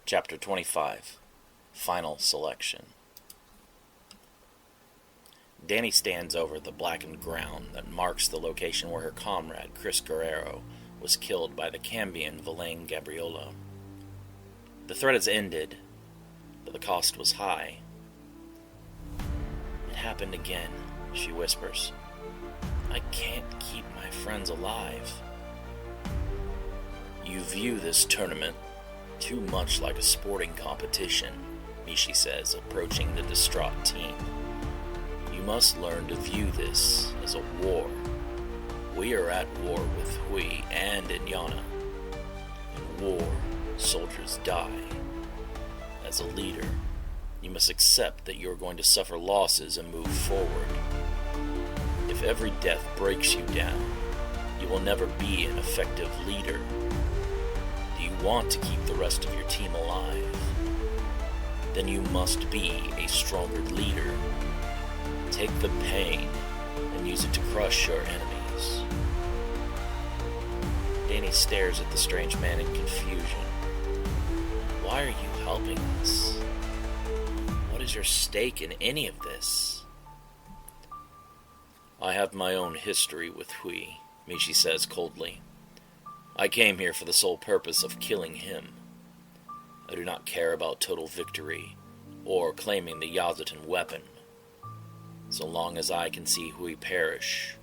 Chapter 25. Final Selection. Danny stands over the blackened ground that marks the location where her comrade, Chris Guerrero, was killed by the Cambion Villain Gabriola. The threat has ended, but the cost was high. "It happened again," she whispers. "I can't keep my friends alive." "You view this tournament too much like a sporting competition," Mishi says, approaching the distraught team. "You must learn to view this as a war. We are at war with Hui and Inyana. In war, soldiers die. As a leader, you must accept that you are going to suffer losses and move forward. If every death breaks you down, you will never be an effective leader. Do you want to keep the rest of your team alive? Then you must be a stronger leader. Take the pain and use it to crush your enemies." Danny stares at the strange man in confusion. "Why are you helping us? What is your stake in any of this?" "I have my own history with Hui," Mishi says coldly. "I came here for the sole purpose of killing him. I do not care about total victory or claiming the Yazatan weapon. So long as I can see Hui perish,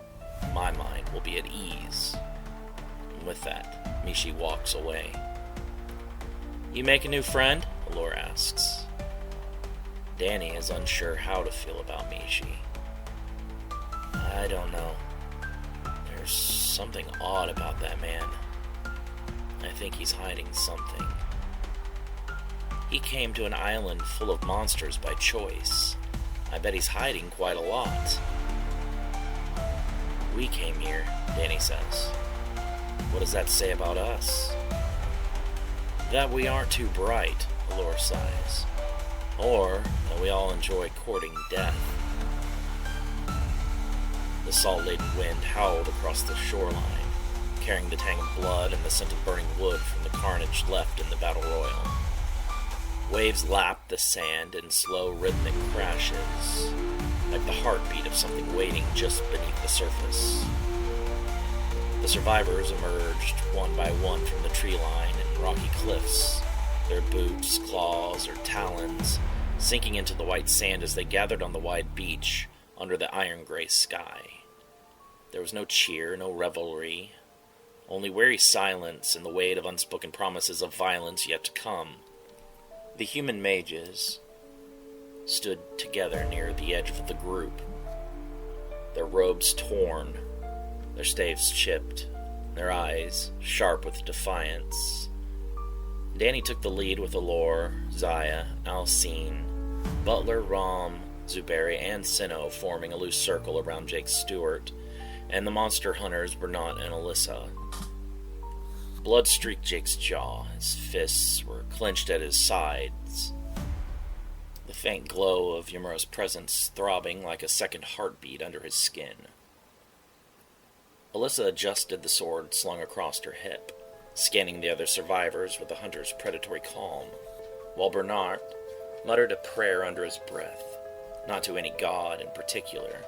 my mind will be at ease." And with that, Mishi walks away. "You make a new friend?" Allure asks. Danny is unsure how to feel about Mishi. "I don't know. There's something odd about that man. I think he's hiding something. He came to an island full of monsters by choice. I bet he's hiding quite a lot." "We came here," Danny says. "What does that say about us?" "That we aren't too bright," Allure sighs. "Or that we all enjoy courting death." The salt-laden wind howled across the shoreline, carrying the tang of blood and the scent of burning wood from the carnage left in the battle royal. Waves lapped the sand in slow rhythmic crashes, like the heartbeat of something waiting just beneath the surface. The survivors emerged one by one from the tree line and rocky cliffs, their boots, claws, or talons sinking into the white sand as they gathered on the wide beach under the iron-gray sky. There was no cheer, no revelry, only weary silence and the weight of unspoken promises of violence yet to come. The human mages stood together near the edge of the group, their robes torn, their staves chipped, their eyes sharp with defiance. Danny took the lead with Allure, Zaya, Alcine, Butler, Rom, Zuberi, and Sinnoh forming a loose circle around Jake Stewart, and the monster hunters Bernat and Alyssa. Blood streaked Jake's jaw. His fists were clenched at his sides, the faint glow of Yumuro's presence throbbing like a second heartbeat under his skin. Alyssa adjusted the sword slung across her hip, scanning the other survivors with the hunter's predatory calm, while Bernat muttered a prayer under his breath, not to any god in particular,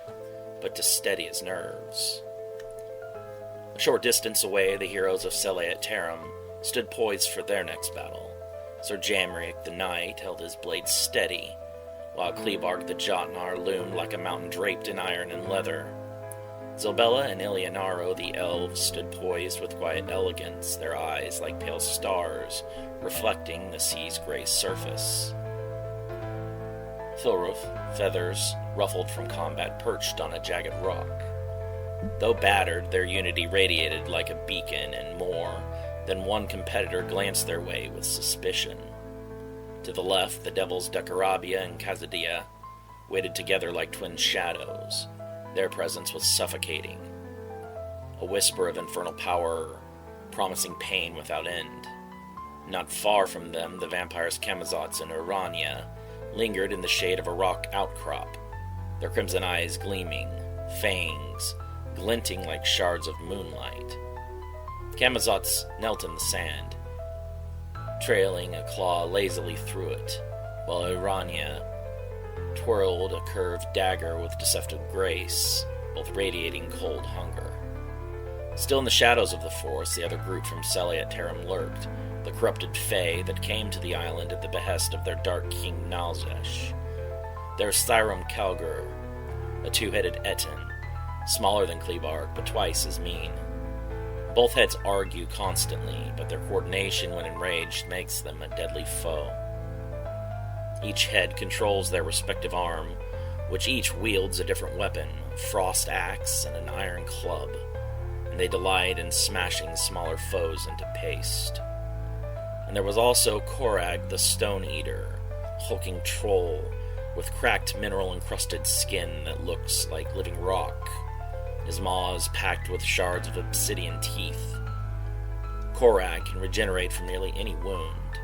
but to steady his nerves. A short distance away, the heroes of Selayat Tarim stood poised for their next battle. Sir Jamric the Knight held his blade steady, while Klebarg the Jotnar loomed like a mountain draped in iron and leather. Zobella and Ilianaro the elves stood poised with quiet elegance, their eyes like pale stars reflecting the sea's gray surface. Filruf, feathers ruffled from combat, perched on a jagged rock. Though battered, their unity radiated like a beacon, and more than one competitor glanced their way with suspicion. To the left, the devils Dekarabia and Kazadia waited together like twin shadows. Their presence was suffocating, a whisper of infernal power promising pain without end. Not far from them, the vampires Camazotz and Urania lingered in the shade of a rock outcrop, their crimson eyes gleaming, fangs glinting like shards of moonlight. Camazotz knelt in the sand, trailing a claw lazily through it, while Irania twirled a curved dagger with deceptive grace, both radiating cold hunger. Still in the shadows of the forest, the other group from Celiat Terram lurked, the corrupted Fae that came to the island at the behest of their dark king Nalzesh. There was Thyrum Kalgur, a two-headed Etin, smaller than Klebark, but twice as mean. Both heads argue constantly, but their coordination when enraged makes them a deadly foe. Each head controls their respective arm, which each wields a different weapon, a frost axe and an iron club, and they delight in smashing smaller foes into paste. And there was also Korag the Stone Eater, a hulking troll with cracked mineral-encrusted skin that looks like living rock, his maws packed with shards of obsidian teeth. Korag can regenerate from nearly any wound,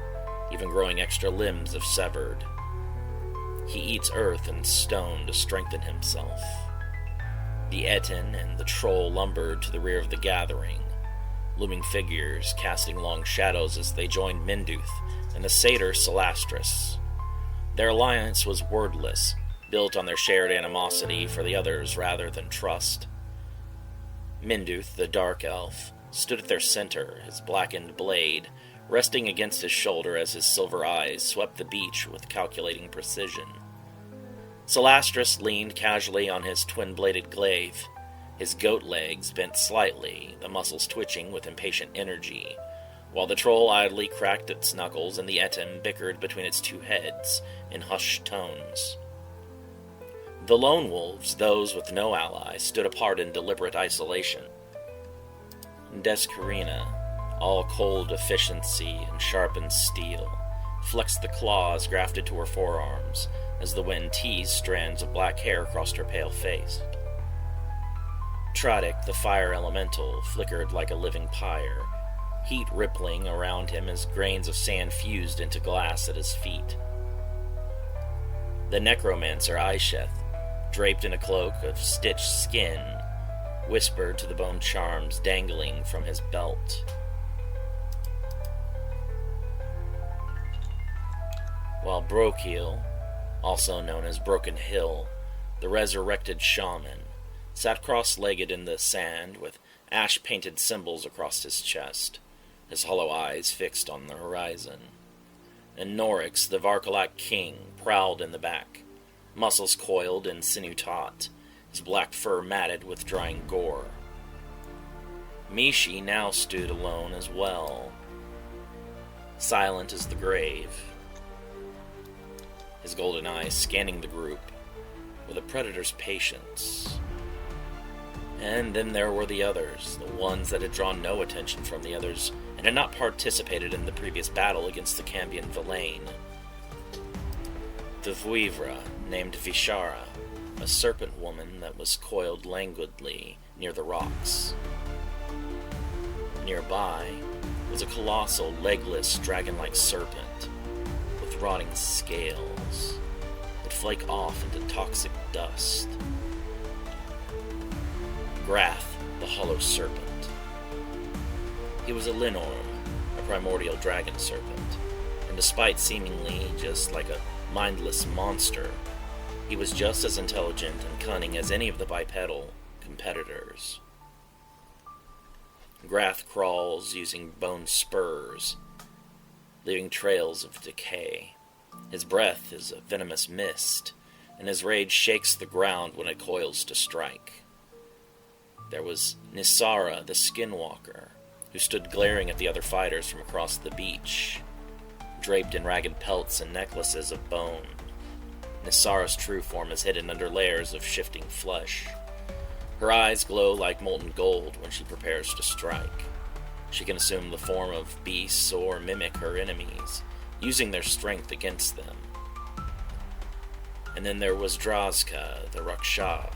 even growing extra limbs if severed. He eats earth and stone to strengthen himself. The Etin and the troll lumbered to the rear of the gathering, looming figures casting long shadows as they joined Minduth and the satyr Celastris. Their alliance was wordless, built on their shared animosity for the others rather than trust. Minduth, the dark elf, stood at their center, his blackened blade resting against his shoulder as his silver eyes swept the beach with calculating precision. Celastris leaned casually on his twin-bladed glaive, his goat legs bent slightly, the muscles twitching with impatient energy, while the troll idly cracked its knuckles and the Etin bickered between its two heads in hushed tones. The lone wolves, those with no ally, stood apart in deliberate isolation. Descarina, all cold efficiency and sharpened steel, flexed the claws grafted to her forearms as the wind teased strands of black hair across her pale face. Tradic, the fire elemental, flickered like a living pyre, heat rippling around him as grains of sand fused into glass at his feet. The necromancer Isheth, draped in a cloak of stitched skin, whispered to the bone charms dangling from his belt. While Brokiel, also known as Broken Hill, the resurrected shaman, sat cross-legged in the sand with ash-painted symbols across his chest, his hollow eyes fixed on the horizon. And Norix, the Varkalak king, prowled in the back, muscles coiled and sinew taut, his black fur matted with drying gore. Mishi now stood alone as well, silent as the grave, his golden eyes scanning the group with a predator's patience. And then there were the others, the ones that had drawn no attention from the others and had not participated in the previous battle against the Cambion Villain. The Vuivra, named Vishara, a serpent woman that was coiled languidly near the rocks. Nearby was a colossal, legless, dragon-like serpent with rotting scales that flake off into toxic dust. Grath, the hollow serpent. He was a Linorm, a primordial dragon serpent, and despite seemingly just like a mindless monster, he was just as intelligent and cunning as any of the bipedal competitors. Grath crawls using bone spurs, leaving trails of decay. His breath is a venomous mist, and his rage shakes the ground when it coils to strike. There was Nisara, the Skinwalker, who stood glaring at the other fighters from across the beach, draped in ragged pelts and necklaces of bone. Nisara's true form is hidden under layers of shifting flesh. Her eyes glow like molten gold when she prepares to strike. She can assume the form of beasts or mimic her enemies, using their strength against them. And then there was Drazka, the Raksha,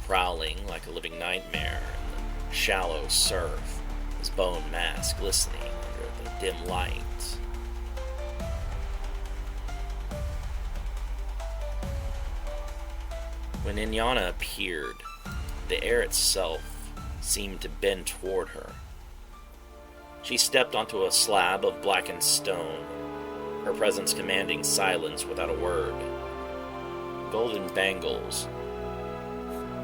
prowling like a living nightmare in the shallow surf, his bone mass glistening under the dim light. When Inyana appeared, the air itself seemed to bend toward her. She stepped onto a slab of blackened stone, her presence commanding silence without a word. Golden bangles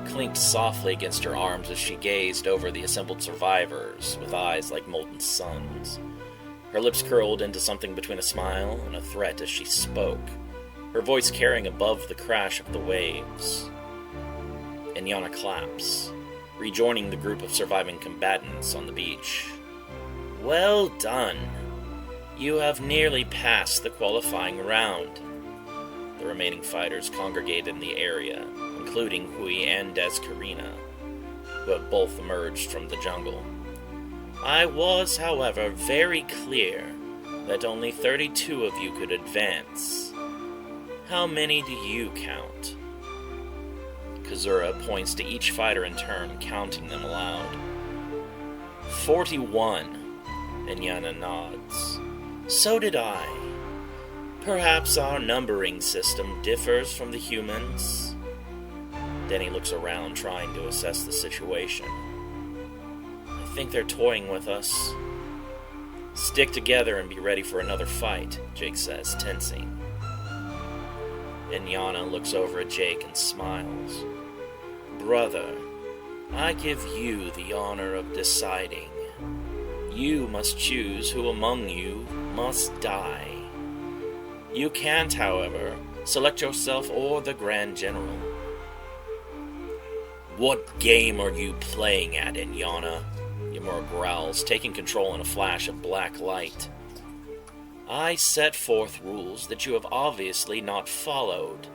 clinked softly against her arms as she gazed over the assembled survivors with eyes like molten suns. Her lips curled into something between a smile and a threat as she spoke, her voice carrying above the crash of the waves. Inyana claps, rejoining the group of surviving combatants on the beach. Well done. You have nearly passed the qualifying round. The remaining fighters congregate in the area, including Hui and Descarina, who have both emerged from the jungle. I was, however, very clear that only 32 of you could advance. How many do you count? Kazura points to each fighter in turn, counting them aloud. 41, Inyana nods. So did I. Perhaps our numbering system differs from the humans. Denny looks around, trying to assess the situation. I think they're toying with us. Stick together and be ready for another fight, Jake says, tensing. Inyana looks over at Jake and smiles. Brother, I give you the honor of deciding. You must choose who among you must die. You can't, however, select yourself or the Grand General. What game are you playing at, Inyana? Ymura growls, taking control in a flash of black light. I set forth rules that you have obviously not followed.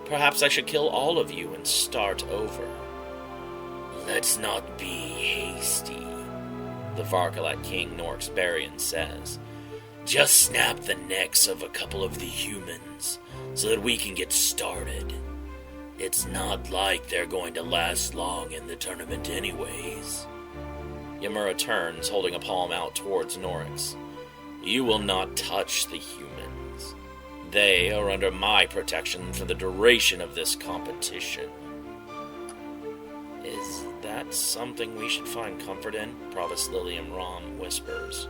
Perhaps I should kill all of you and start over. Let's not be hasty, the Varkalat King Norxbarian says. Just snap the necks of a couple of the humans so that we can get started. It's not like they're going to last long in the tournament anyways. Ymura turns, holding a palm out towards Norix. You will not touch the humans. They are under my protection for the duration of this competition. Is that something we should find comfort in? Provost Lilium Rom whispers.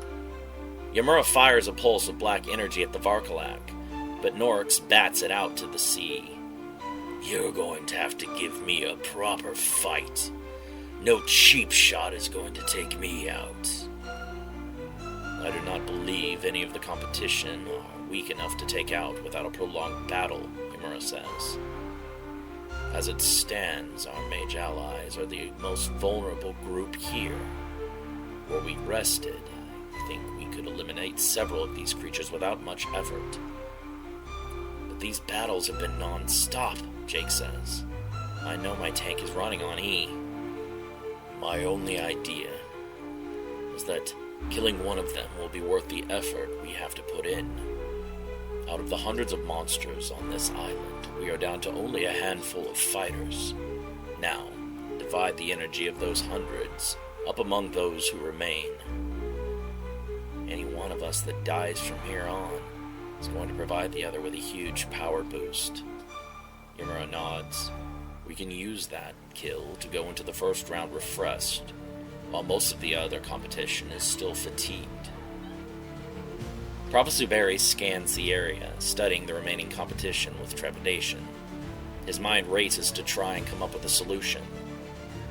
Ymura fires a pulse of black energy at the Varkalak, but Norix bats it out to the sea. You're going to have to give me a proper fight. No cheap shot is going to take me out. I do not believe any of the competition are weak enough to take out without a prolonged battle, Ymura says. As it stands, our mage allies are the most vulnerable group here. Were we rested, I think we could eliminate several of these creatures without much effort. But these battles have been non-stop, Jake says. I know my tank is running on E. My only idea is that killing one of them will be worth the effort we have to put in. Out of the hundreds of monsters on this island, we are down to only a handful of fighters. Now, divide the energy of those hundreds up among those who remain. Any one of us that dies from here on is going to provide the other with a huge power boost. Ymura nods. We can use that kill to go into the first round refreshed, while most of the other competition is still fatigued. Professor Barry scans the area, studying the remaining competition with trepidation. His mind races to try and come up with a solution.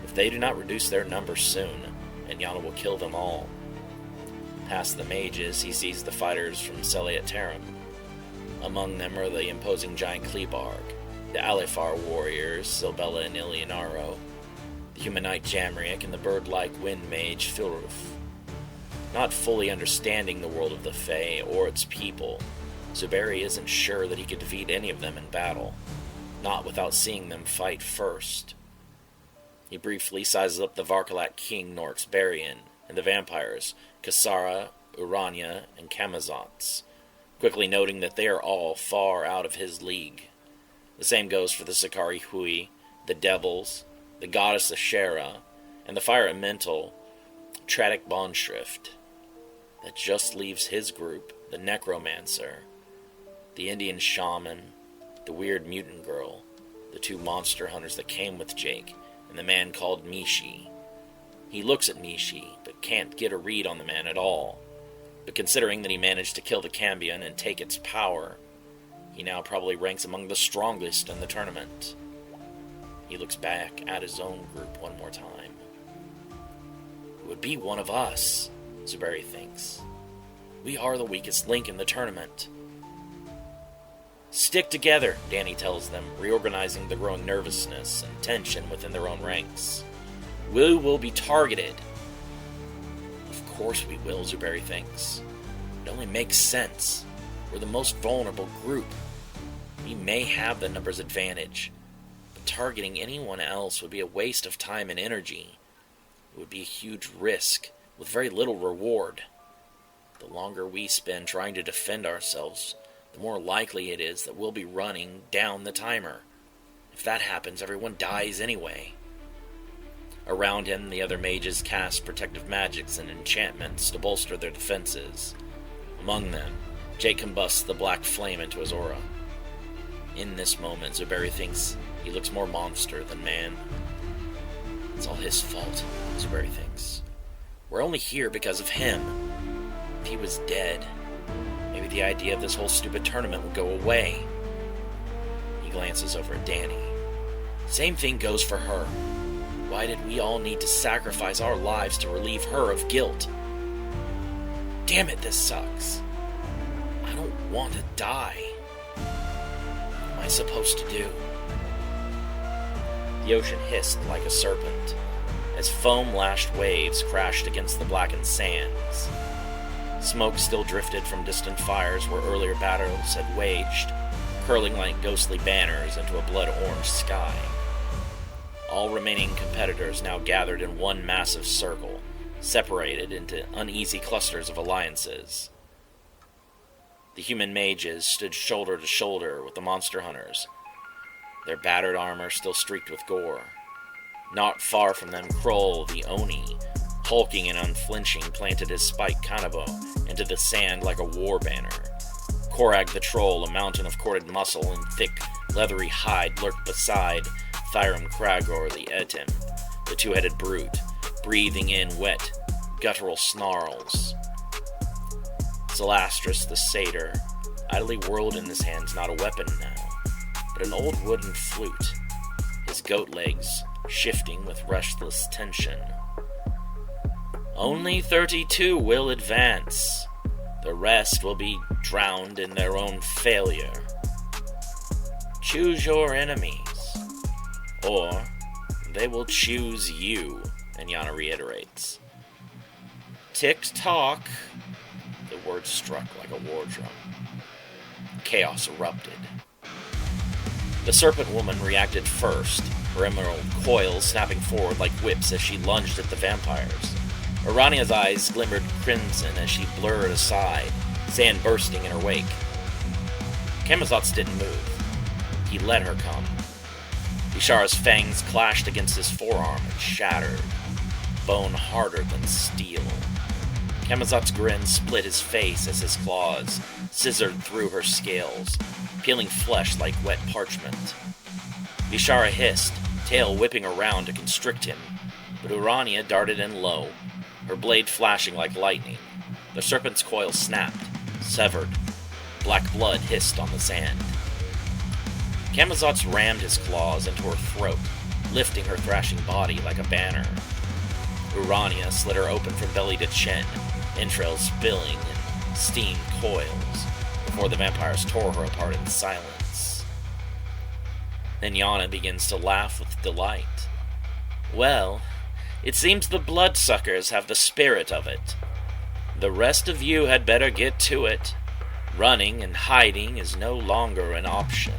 If they do not reduce their numbers soon, Inyana will kill them all. Past the mages, he sees the fighters from Celiat Tarim. Among them are the imposing giant Klebarg, the Alifar warriors, Silbella and Ilianaro, the humanite Jamriak, and the bird-like wind mage Filruf. Not fully understanding the world of the Fae or its people, Zuberi isn't sure that he could defeat any of them in battle, not without seeing them fight first. He briefly sizes up the Varkalat King Norxbarian and the vampires, Kasara, Urania, and Kamazots, quickly noting that they are all far out of his league. The same goes for the Sakari Hui, the Devils, the Goddess Ashera, and the Fire Elemental Tradic Bondshrift. That just leaves his group, the Necromancer, the Indian Shaman, the weird mutant girl, the two monster hunters that came with Jake, and the man called Mishi. He looks at Nishi, but can't get a read on the man at all. But considering that he managed to kill the Cambion and take its power, he now probably ranks among the strongest in the tournament. He looks back at his own group one more time. It would be one of us, Zuberi thinks. We are the weakest link in the tournament. Stick together, Danny tells them, reorganizing the growing nervousness and tension within their own ranks. We will be targeted. Of course we will, Zuberi thinks. It only makes sense. We're the most vulnerable group. We may have the numbers advantage, but targeting anyone else would be a waste of time and energy. It would be a huge risk, with very little reward. The longer we spend trying to defend ourselves, the more likely it is that we'll be running down the timer. If that happens, everyone dies anyway. Around him, the other mages cast protective magics and enchantments to bolster their defenses. Among them, Jake combusts the black flame into his aura. In this moment, Zuberi thinks he looks more monster than man. It's all his fault, Zuberi thinks. We're only here because of him. If he was dead, maybe the idea of this whole stupid tournament would go away. He glances over at Danny. Same thing goes for her. Why did we all need to sacrifice our lives to relieve her of guilt? Damn it, this sucks. I don't want to die. What am I supposed to do? The ocean hissed like a serpent, as foam-lashed waves crashed against the blackened sands. Smoke still drifted from distant fires where earlier battles had waged, curling like ghostly banners into a blood-orange sky. All remaining competitors now gathered in one massive circle, separated into uneasy clusters of alliances. The human mages stood shoulder to shoulder with the monster hunters, their battered armor still streaked with gore. Not far from them, Kroll, the Oni, hulking and unflinching, planted his spiked kanabo into the sand like a war banner. Korag the Troll, a mountain of corded muscle and thick, leathery hide, lurked beside Thyrum Kragor the Etim, the two-headed brute, breathing in wet, guttural snarls. Zelastris the Satyr idly whirled in his hands not a weapon now, but an old wooden flute, his goat legs shifting with restless tension. Only 32 will advance. The rest will be drowned in their own failure. Choose your enemies, or they will choose you, Inyana reiterates. Tick-tock. The words struck like a war drum. Chaos erupted. The serpent woman reacted first, her emerald coils snapping forward like whips as she lunged at the vampires. Urania's eyes glimmered crimson as she blurred aside, sand bursting in her wake. Camazotz didn't move. He let her come. Bishara's fangs clashed against his forearm and shattered, bone harder than steel. Camazotz's grin split his face as his claws scissored through her scales, peeling flesh like wet parchment. Bishara hissed, tail whipping around to constrict him, but Urania darted in low, her blade flashing like lightning. The serpent's coil snapped, severed. Black blood hissed on the sand. Camazotz rammed his claws into her throat, lifting her thrashing body like a banner. Urania slit her open from belly to chin, entrails spilling in steam coils, before the vampires tore her apart in silence. Then Yana begins to laugh with delight. Well, it seems the bloodsuckers have the spirit of it. The rest of you had better get to it. Running and hiding is no longer an option.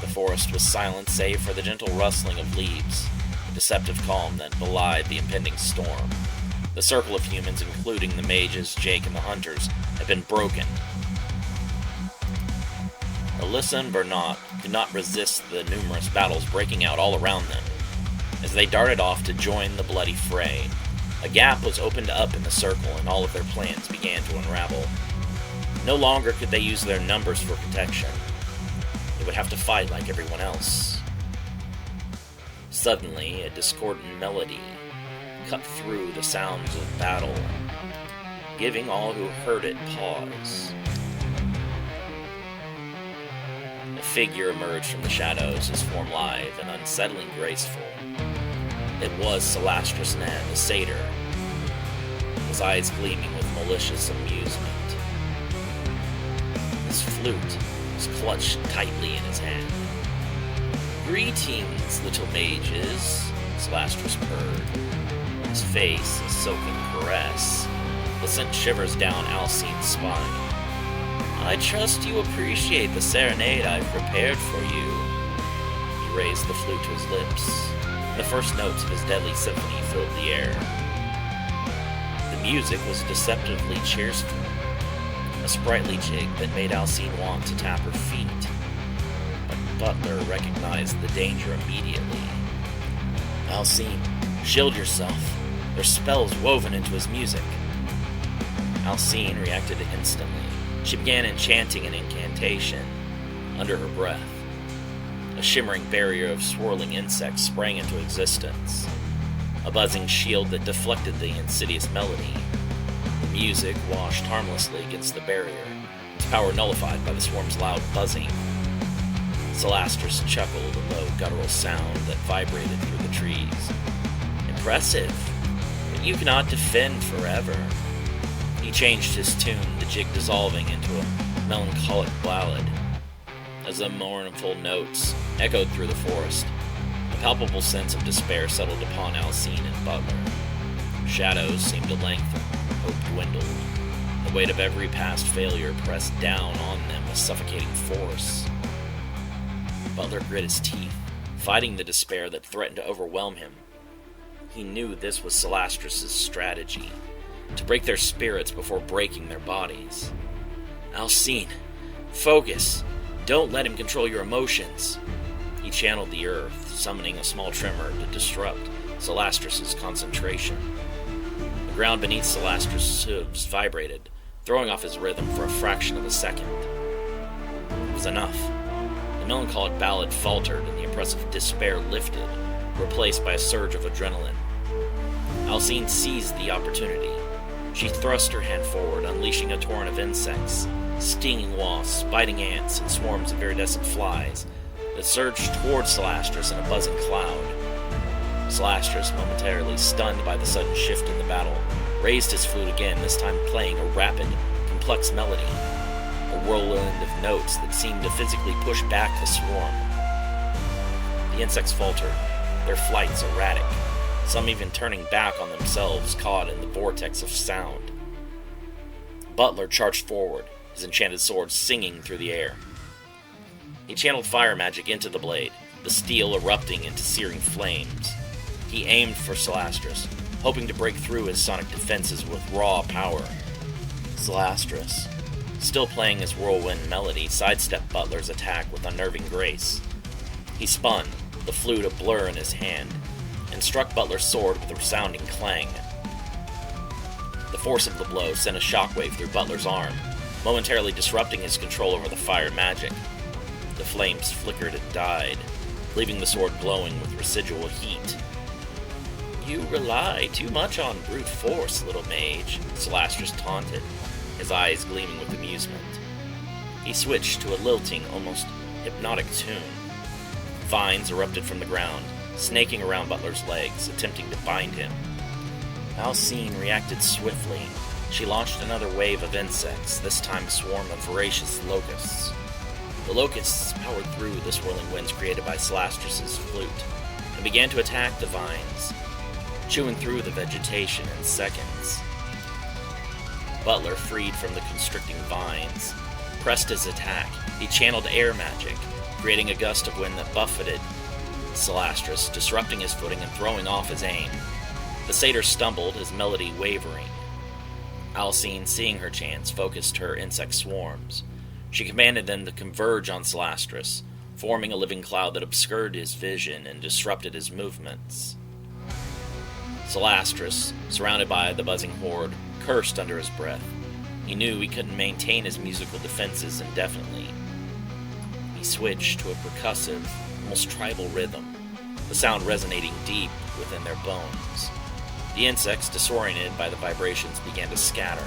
The forest was silent save for the gentle rustling of leaves, a deceptive calm that belied the impending storm. The circle of humans, including the mages, Jake, and the hunters, had been broken. Alyssa and Bernat could not resist the numerous battles breaking out all around them. As they darted off to join the bloody fray, a gap was opened up in the circle and all of their plans began to unravel. No longer could they use their numbers for protection. They would have to fight like everyone else. Suddenly, a discordant melody cut through the sounds of battle, giving all who heard it pause. A figure emerged from the shadows, his form lithe and unsettlingly graceful. It was Salastrus Nan, the satyr, his eyes gleaming with malicious amusement. His flute was clutched tightly in his hand. "Greetings, little mages," Salastrus purred, his face a silken caress that sent shivers down Alcine's spine. "I trust you appreciate the serenade I've prepared for you." He raised the flute to his lips, and the first notes of his deadly symphony filled the air. The music was deceptively cheerful, a sprightly jig that made Alcine want to tap her feet. But Butler recognized the danger immediately. "Alcine, shield yourself. There's spells woven into his music." Alcine reacted instantly. She began enchanting an incantation under her breath. A shimmering barrier of swirling insects sprang into existence, a buzzing shield that deflected the insidious melody. The music washed harmlessly against the barrier, its power nullified by the swarm's loud buzzing. Salastrus chuckled, a low guttural sound that vibrated through the trees. "Impressive, but you cannot defend forever." He changed his tune, the jig dissolving into a melancholic ballad. As the mournful notes echoed through the forest, a palpable sense of despair settled upon Alcine and Butler. Shadows seemed to lengthen, hope dwindled. The weight of every past failure pressed down on them with suffocating force. Butler grit his teeth, fighting the despair that threatened to overwhelm him. He knew this was Salastrus's strategy, to break their spirits before breaking their bodies. "Alcine, focus! Don't let him control your emotions." He channeled the earth, summoning a small tremor to disrupt Salastrus's concentration. The ground beneath Salastrus's hooves vibrated, throwing off his rhythm for a fraction of a second. It was enough. The melancholic ballad faltered and the oppressive despair lifted, replaced by a surge of adrenaline. Alcine seized the opportunity. She thrust her hand forward, unleashing a torrent of insects, stinging wasps, biting ants, and swarms of iridescent flies that surged towards Salastrus in a buzzing cloud. Salastrus, momentarily stunned by the sudden shift in the battle, raised his flute again, this time playing a rapid, complex melody, a whirlwind of notes that seemed to physically push back the swarm. The insects faltered, their flights erratic, some even turning back on themselves, caught in the vortex of sound. Butler charged forward, his enchanted sword singing through the air. He channeled fire magic into the blade, the steel erupting into searing flames. He aimed for Salastrus, hoping to break through his sonic defenses with raw power. Salastrus, still playing his whirlwind melody, sidestepped Butler's attack with unnerving grace. He spun, the flute a blur in his hand, and struck Butler's sword with a resounding clang. The force of the blow sent a shockwave through Butler's arm, momentarily disrupting his control over the fire magic. The flames flickered and died, leaving the sword glowing with residual heat. "You rely too much on brute force, little mage," Salastrus taunted, his eyes gleaming with amusement. He switched to a lilting, almost hypnotic tune. Vines erupted from the ground, snaking around Butler's legs, attempting to bind him. Alcine reacted swiftly. She launched another wave of insects, this time a swarm of voracious locusts. The locusts powered through the swirling winds created by Salastrus's flute, and began to attack the vines, chewing through the vegetation in seconds. Butler, freed from the constricting vines, pressed his attack. He channeled air magic, creating a gust of wind that buffeted Salastrus, disrupting his footing and throwing off his aim. The satyr stumbled, his melody wavering. Alcine, seeing her chance, focused her insect swarms. She commanded them to converge on Salastrus, forming a living cloud that obscured his vision and disrupted his movements. Salastrus, surrounded by the buzzing horde, cursed under his breath. He knew he couldn't maintain his musical defenses indefinitely. He switched to a percussive, almost tribal rhythm, the sound resonating deep within their bones. The insects, disoriented by the vibrations, began to scatter.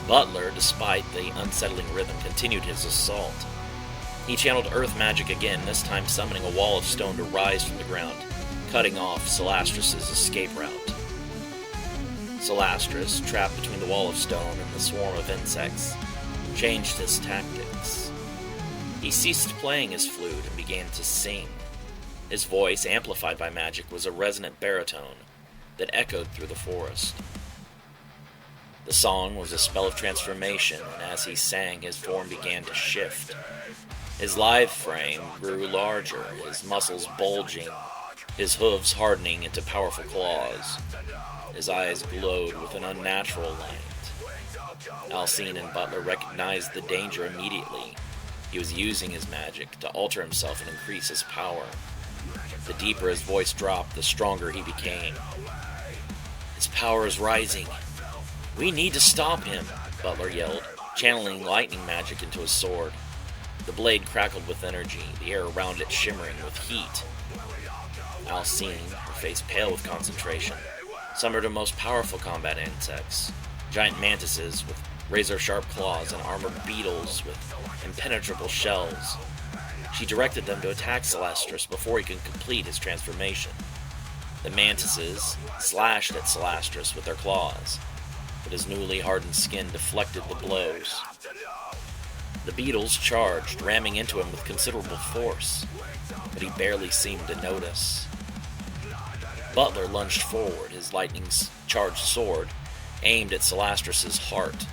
Butler, despite the unsettling rhythm, continued his assault. He channeled earth magic again, this time summoning a wall of stone to rise from the ground, cutting off Celastrus' escape route. Celastrus, trapped between the wall of stone and the swarm of insects, changed his tactics. He ceased playing his flute and began to sing. His voice, amplified by magic, was a resonant baritone that echoed through the forest. The song was a spell of transformation, and as he sang, his form began to shift. His lithe frame grew larger, his muscles bulging, his hooves hardening into powerful claws. His eyes glowed with an unnatural light. Alcine and Butler recognized the danger immediately. He was using his magic to alter himself and increase his power. The deeper his voice dropped, the stronger he became. His power is rising. We need to stop him, Butler yelled, channeling lightning magic into his sword. The blade crackled with energy, the air around it shimmering with heat. Alcine, her face pale with concentration, summoned her most powerful combat insects, giant mantises with razor-sharp claws and armored beetles with impenetrable shells. She directed them to attack Celastrus before he could complete his transformation. The mantises slashed at Celastrus with their claws, but his newly hardened skin deflected the blows. The beetles charged, ramming into him with considerable force, but he barely seemed to notice. Butler lunged forward, his lightning-charged sword aimed at Celastrus' heart.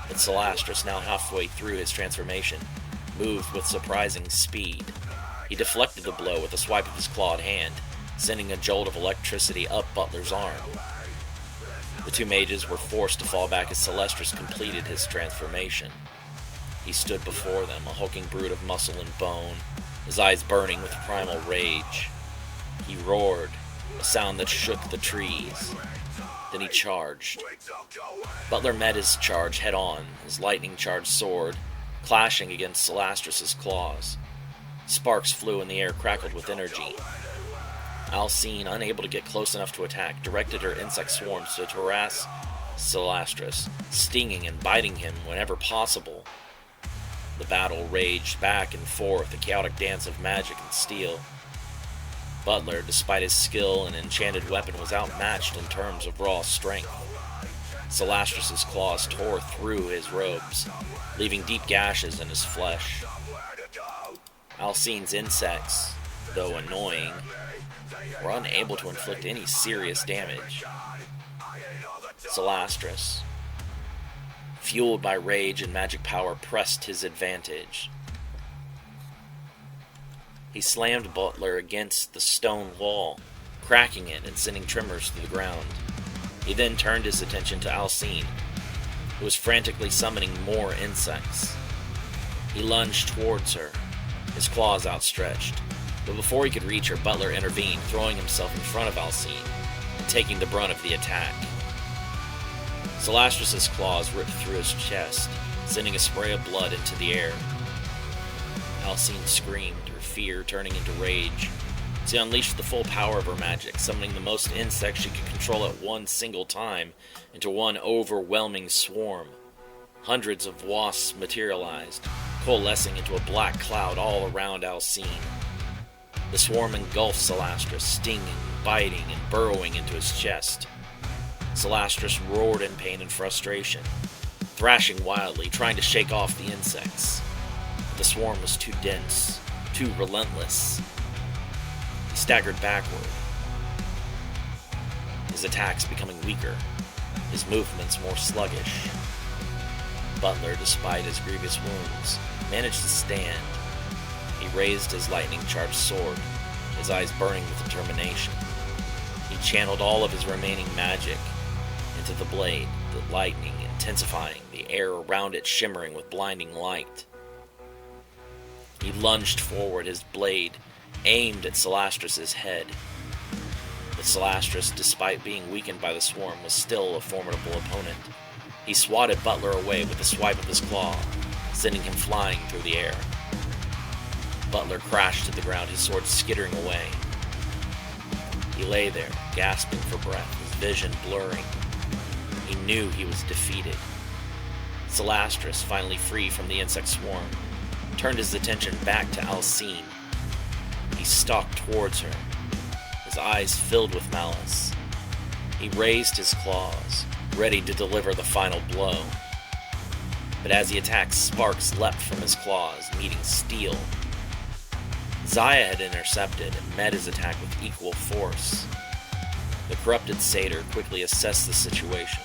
But Celastrus, now halfway through his transformation, moved with surprising speed. He deflected the blow with a swipe of his clawed hand, sending a jolt of electricity up Butler's arm. The two mages were forced to fall back as Celastrus completed his transformation. He stood before them, a hulking brute of muscle and bone, his eyes burning with primal rage. He roared, a sound that shook the trees. Then he charged. Butler met his charge head-on, his lightning-charged sword clashing against Celastrus' claws. Sparks flew and the air crackled with energy. Alcine, unable to get close enough to attack, directed her insect swarms to harass Celastrus, stinging and biting him whenever possible. The battle raged back and forth, a chaotic dance of magic and steel. Butler, despite his skill and enchanted weapon, was outmatched in terms of raw strength. Celastrus' claws tore through his robes, leaving deep gashes in his flesh. Alcine's insects, though annoying, were unable to inflict any serious damage. Celastrus, fueled by rage and magic power, pressed his advantage. He slammed Butler against the stone wall, cracking it and sending tremors to the ground. He then turned his attention to Alcine, who was frantically summoning more insects. He lunged towards her, his claws outstretched, but before he could reach her, Butler intervened, throwing himself in front of Alcine and taking the brunt of the attack. Celastrus' claws ripped through his chest, sending a spray of blood into the air. Alcine screamed, her fear turning into rage. She unleashed the full power of her magic, summoning the most insects she could control at one single time into one overwhelming swarm. Hundreds of wasps materialized, coalescing into a black cloud all around Alcine. The swarm engulfed Celastrus, stinging, biting, and burrowing into his chest. Celastrus roared in pain and frustration, thrashing wildly, trying to shake off the insects. But the swarm was too dense, too relentless. He staggered backward, his attacks becoming weaker, his movements more sluggish. Butler, despite his grievous wounds, managed to stand. He raised his lightning-charged sword, his eyes burning with determination. He channeled all of his remaining magic into the blade, the lightning intensifying, the air around it shimmering with blinding light. He lunged forward, his blade aimed at Celastrus' head. But Celastrus, despite being weakened by the swarm, was still a formidable opponent. He swatted Butler away with a swipe of his claw, sending him flying through the air. Butler crashed to the ground, his sword skittering away. He lay there, gasping for breath, his vision blurring. He knew he was defeated. Celastris, finally free from the insect swarm, turned his attention back to Alcine. He stalked towards her, his eyes filled with malice. He raised his claws, ready to deliver the final blow. But as he attacked, sparks leapt from his claws, meeting steel. Xayah had intercepted and met his attack with equal force. The corrupted satyr quickly assessed the situation.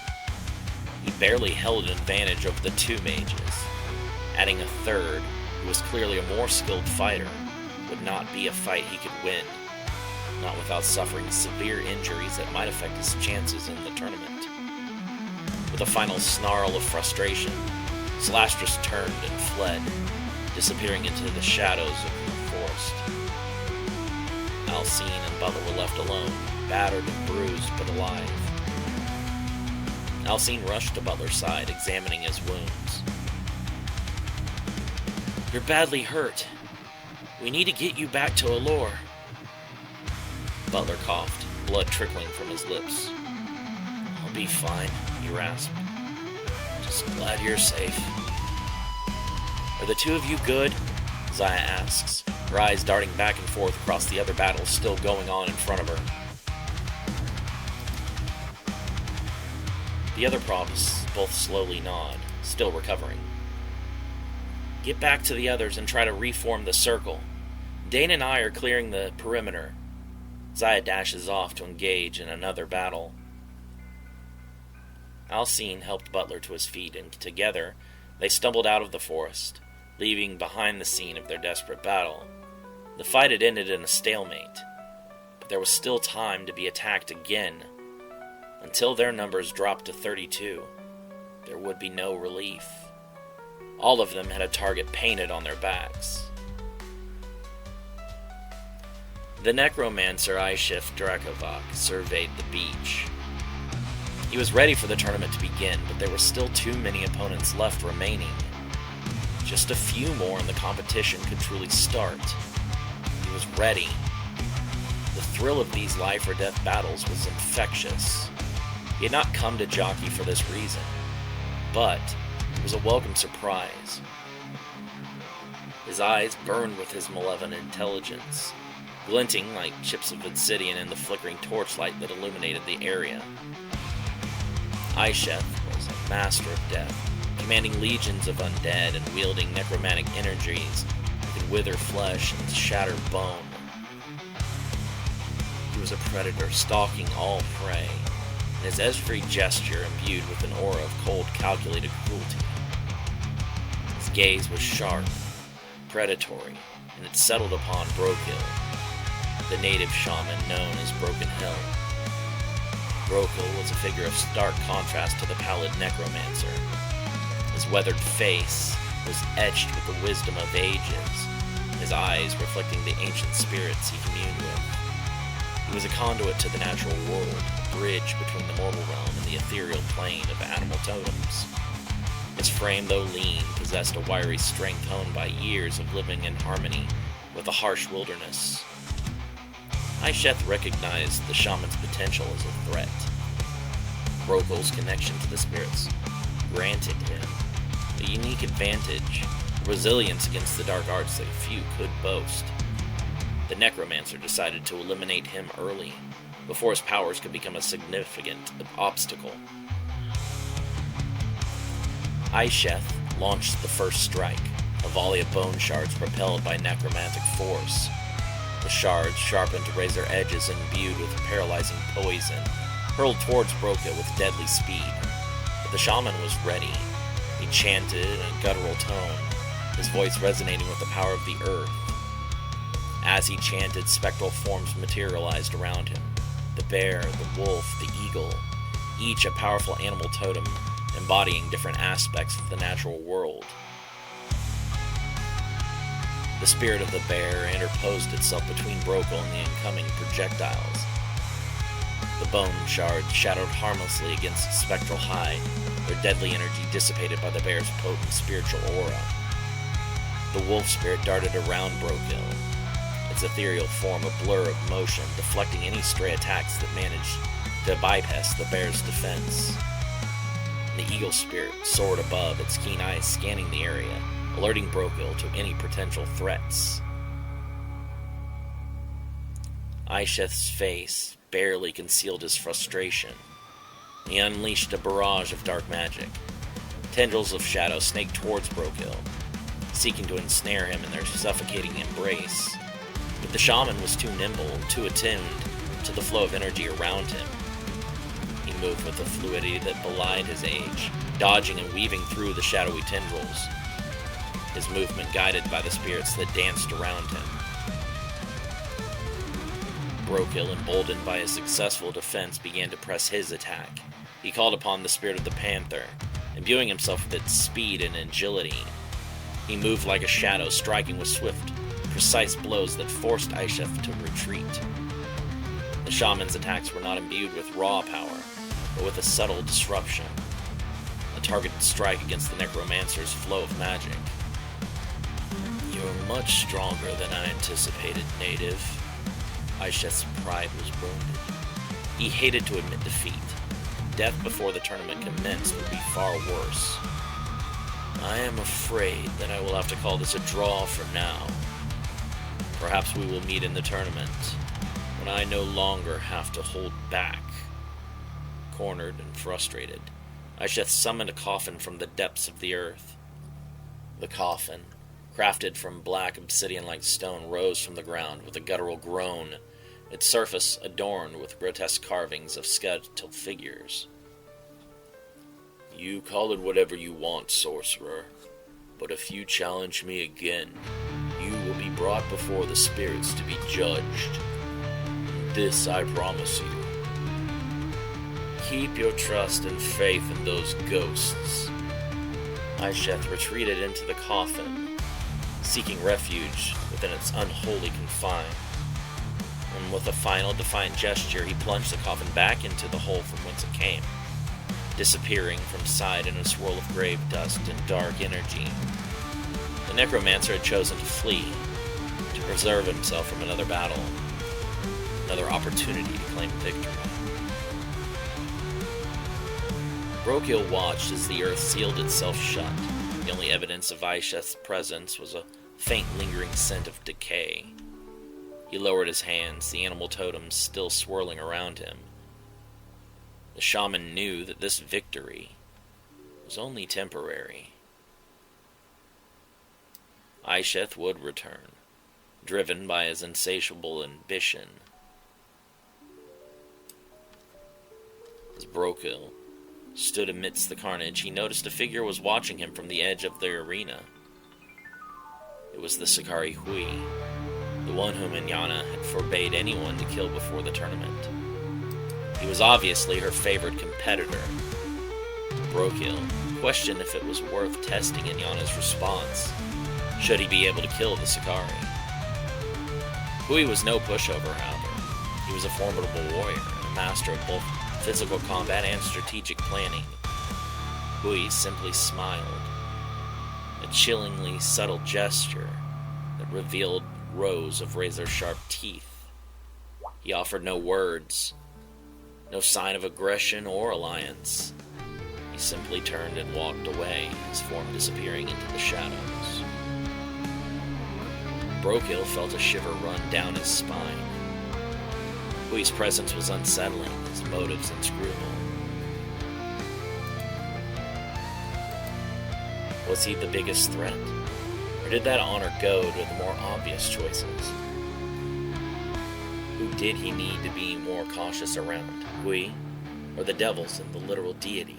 He barely held an advantage over the two mages. Adding a third, who was clearly a more skilled fighter, would not be a fight he could win, not without suffering severe injuries that might affect his chances in the tournament. With a final snarl of frustration, Celastris turned and fled, disappearing into the shadows of the forest. Alcine and Butler were left alone, battered and bruised but alive. Alcine rushed to Butler's side, examining his wounds. "You're badly hurt. We need to get you back to Allure." Butler coughed, blood trickling from his lips. "I'll be fine," he rasped. "Just glad you're safe." "Are the two of you good?" Xayah asks, her eyes darting back and forth across the other battles still going on in front of her. The other props both slowly nod, still recovering. "Get back to the others and try to reform the circle. Dane and I are clearing the perimeter." Xayah dashes off to engage in another battle. Alcine helped Butler to his feet, and together they stumbled out of the forest, leaving behind the scene of their desperate battle. The fight had ended in a stalemate, but there was still time to be attacked again. Until their numbers dropped to 32, there would be no relief. All of them had a target painted on their backs. The necromancer Ishif Dracovac surveyed the beach. He was ready for the tournament to begin, but there were still too many opponents left remaining. Just a few more and the competition could truly start. He was ready. The thrill of these life or death battles was infectious. He had not come to jockey for this reason, but it was a welcome surprise. His eyes burned with his malevolent intelligence, glinting like chips of obsidian in the flickering torchlight that illuminated the area. Ishef was a master of death, commanding legions of undead and wielding necromantic energies that could wither flesh and shatter bone. He was a predator stalking all prey, and his every gesture imbued with an aura of cold, calculated cruelty. His gaze was sharp, predatory, and it settled upon Brokil, the native shaman known as Broken Hill. Brokil was a figure of stark contrast to the pallid necromancer. His weathered face was etched with the wisdom of ages, his eyes reflecting the ancient spirits he communed with. He was a conduit to the natural world, a bridge between the mortal realm and the ethereal plane of animal totems. His frame, though lean, possessed a wiry strength honed by years of living in harmony with the harsh wilderness. Isheth recognized the shaman's potential as a threat. Brokil's connection to the spirits granted him a unique advantage, resilience against the dark arts that few could boast. The necromancer decided to eliminate him early, before his powers could become a significant obstacle. Isheth launched the first strike, a volley of bone shards propelled by necromantic force. The shards, sharpened to razor edges and imbued with paralyzing poison, hurled towards Brokil with deadly speed. But the shaman was ready. He chanted in a guttural tone, his voice resonating with the power of the earth. As he chanted, spectral forms materialized around him. The bear, the wolf, the eagle, each a powerful animal totem embodying different aspects of the natural world. The spirit of the bear interposed itself between Brokil and the incoming projectiles. The bone shards shadowed harmlessly against its spectral hide, their deadly energy dissipated by the bear's potent spiritual aura. The wolf spirit darted around Brokill, its ethereal form a blur of motion, deflecting any stray attacks that managed to bypass the bear's defense. The eagle spirit soared above, its keen eyes scanning the area, alerting Brokill to any potential threats. Aisheth's face barely concealed his frustration. He unleashed a barrage of dark magic. Tendrils of shadow snaked towards Brokill, seeking to ensnare him in their suffocating embrace. But the shaman was too nimble and too attuned to the flow of energy around him. He moved with a fluidity that belied his age, dodging and weaving through the shadowy tendrils, his movement guided by the spirits that danced around him. Brokill, emboldened by his successful defense, began to press his attack. He called upon the spirit of the panther, imbuing himself with its speed and agility. He moved like a shadow, striking with swift, precise blows that forced Aisheth to retreat. The shaman's attacks were not imbued with raw power, but with a subtle disruption, a targeted strike against the necromancer's flow of magic. "You're much stronger than I anticipated, native." Aisheth's pride was wounded. He hated to admit defeat. Death before the tournament commenced would be far worse. "I am afraid that I will have to call this a draw for now. Perhaps we will meet in the tournament, when I no longer have to hold back." Cornered and frustrated, Aisheth summoned a coffin from the depths of the earth. The coffin, crafted from black obsidian-like stone, rose from the ground with a guttural groan, its surface adorned with grotesque carvings of skeletal figures. "You call it whatever you want, sorcerer, but if you challenge me again, you will be brought before the spirits to be judged. This I promise you. Keep your trust and faith in those ghosts." Aisheth retreated into the coffin, seeking refuge within its unholy confine. And with a final defiant gesture, he plunged the coffin back into the hole from whence it came, disappearing from sight in a swirl of grave dust and dark energy. The necromancer had chosen to flee, to preserve himself from another battle, another opportunity to claim victory. Brokill watched as the earth sealed itself shut. The only evidence of Aisheth's presence was a faint lingering scent of decay. He lowered his hands, the animal totems still swirling around him. The shaman knew that this victory was only temporary. Aisheth would return, driven by his insatiable ambition. As Brokill stood amidst the carnage, he noticed a figure was watching him from the edge of the arena. It was the Sakari Hui, the one whom Inyana had forbade anyone to kill before the tournament. He was obviously her favorite competitor. Brokill questioned if it was worth testing Inyana's response, should he be able to kill the Sakari. Hui was no pushover, however. He was a formidable warrior, and a master of both physical combat and strategic planning. Hui simply smiled, a chillingly subtle gesture that revealed rows of razor-sharp teeth. He offered no words, no sign of aggression or alliance. He simply turned and walked away, his form disappearing into the shadows. Brokill felt a shiver run down his spine. Hui's presence was unsettling, his motives inscrutable. Was he the biggest threat? Or did that honor go to the more obvious choices? Who did he need to be more cautious around, Hui, or the devils and the literal deity?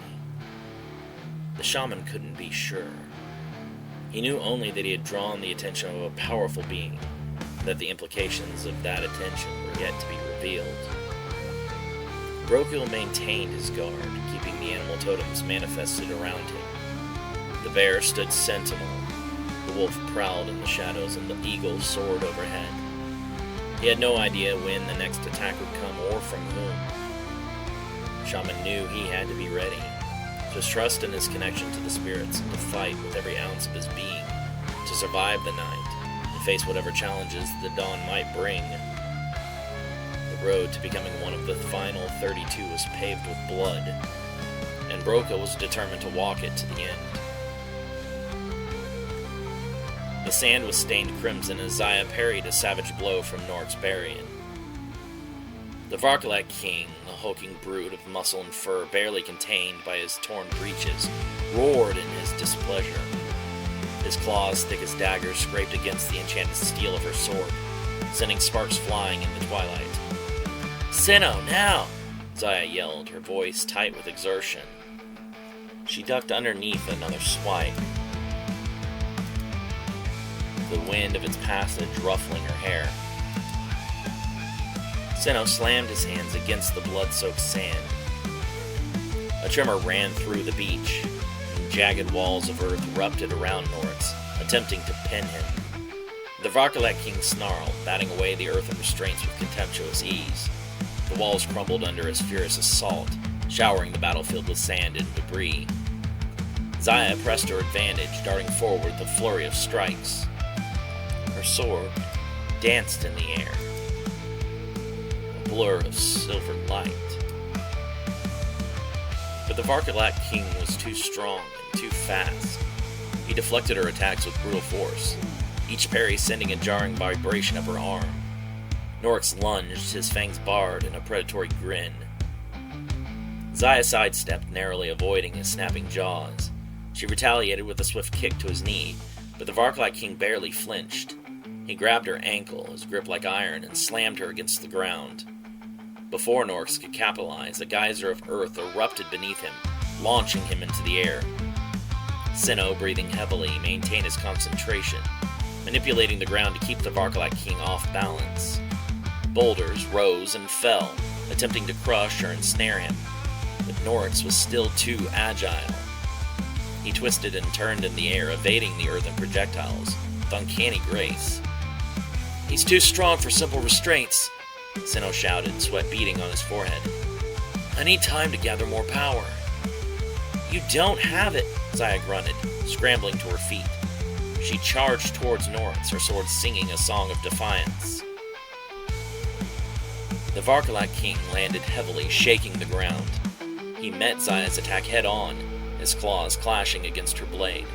The shaman couldn't be sure. He knew only that he had drawn the attention of a powerful being, and that the implications of that attention were yet to be revealed. Brokill maintained his guard, keeping the animal totems manifested around him. The bear stood sentinel, the wolf prowled in the shadows, and the eagle soared overhead. He had no idea when the next attack would come or from whom. The shaman knew he had to be ready, to trust in his connection to the spirits, and to fight with every ounce of his being. to survive the night and face whatever challenges the dawn might bring. The road to becoming one of the final 32 was paved with blood, and Broca was determined to walk it to the end. The sand was stained crimson as Zaya parried a savage blow from Norik's Barian. The Varkalak King, a hulking brute of muscle and fur barely contained by his torn breeches, roared in his displeasure. His claws, thick as daggers, scraped against the enchanted steel of her sword, sending sparks flying in the twilight. "Sinnoh, now!" Zaya yelled, her voice tight with exertion. She ducked underneath another swipe, the wind of its passage ruffling her hair. Sinnoh slammed his hands against the blood-soaked sand. A tremor ran through the beach, and jagged walls of earth erupted around Norix, attempting to pin him. The Varkalak King snarled, batting away the earthen restraints with contemptuous ease. The walls crumbled under his furious assault, showering the battlefield with sand and debris. Zaya pressed her advantage, darting forward with a flurry of strikes. Her sword danced in the air, a blur of silvered light. But the Varkalak King was too strong and too fast. He deflected her attacks with brutal force, each parry sending a jarring vibration up her arm. Norix lunged, his fangs bared in a predatory grin. Zaya sidestepped, narrowly avoiding his snapping jaws. She retaliated with a swift kick to his knee, but the Varkalak King barely flinched. He grabbed her ankle, his grip like iron, and slammed her against the ground. Before Norix could capitalize, a geyser of earth erupted beneath him, launching him into the air. Sinnoh, breathing heavily, maintained his concentration, manipulating the ground to keep the Varkalak King off balance. Boulders rose and fell, attempting to crush or ensnare him, but Norix was still too agile. He twisted and turned in the air, evading the earthen projectiles with uncanny grace. "He's too strong for simple restraints," Sinnoh shouted, sweat beading on his forehead. "I need time to gather more power." "You don't have it," Zaya grunted, scrambling to her feet. She charged towards Norix, her sword singing a song of defiance. The Varkalak King landed heavily, shaking the ground. He met Zaya's attack head-on, his claws clashing against her blade.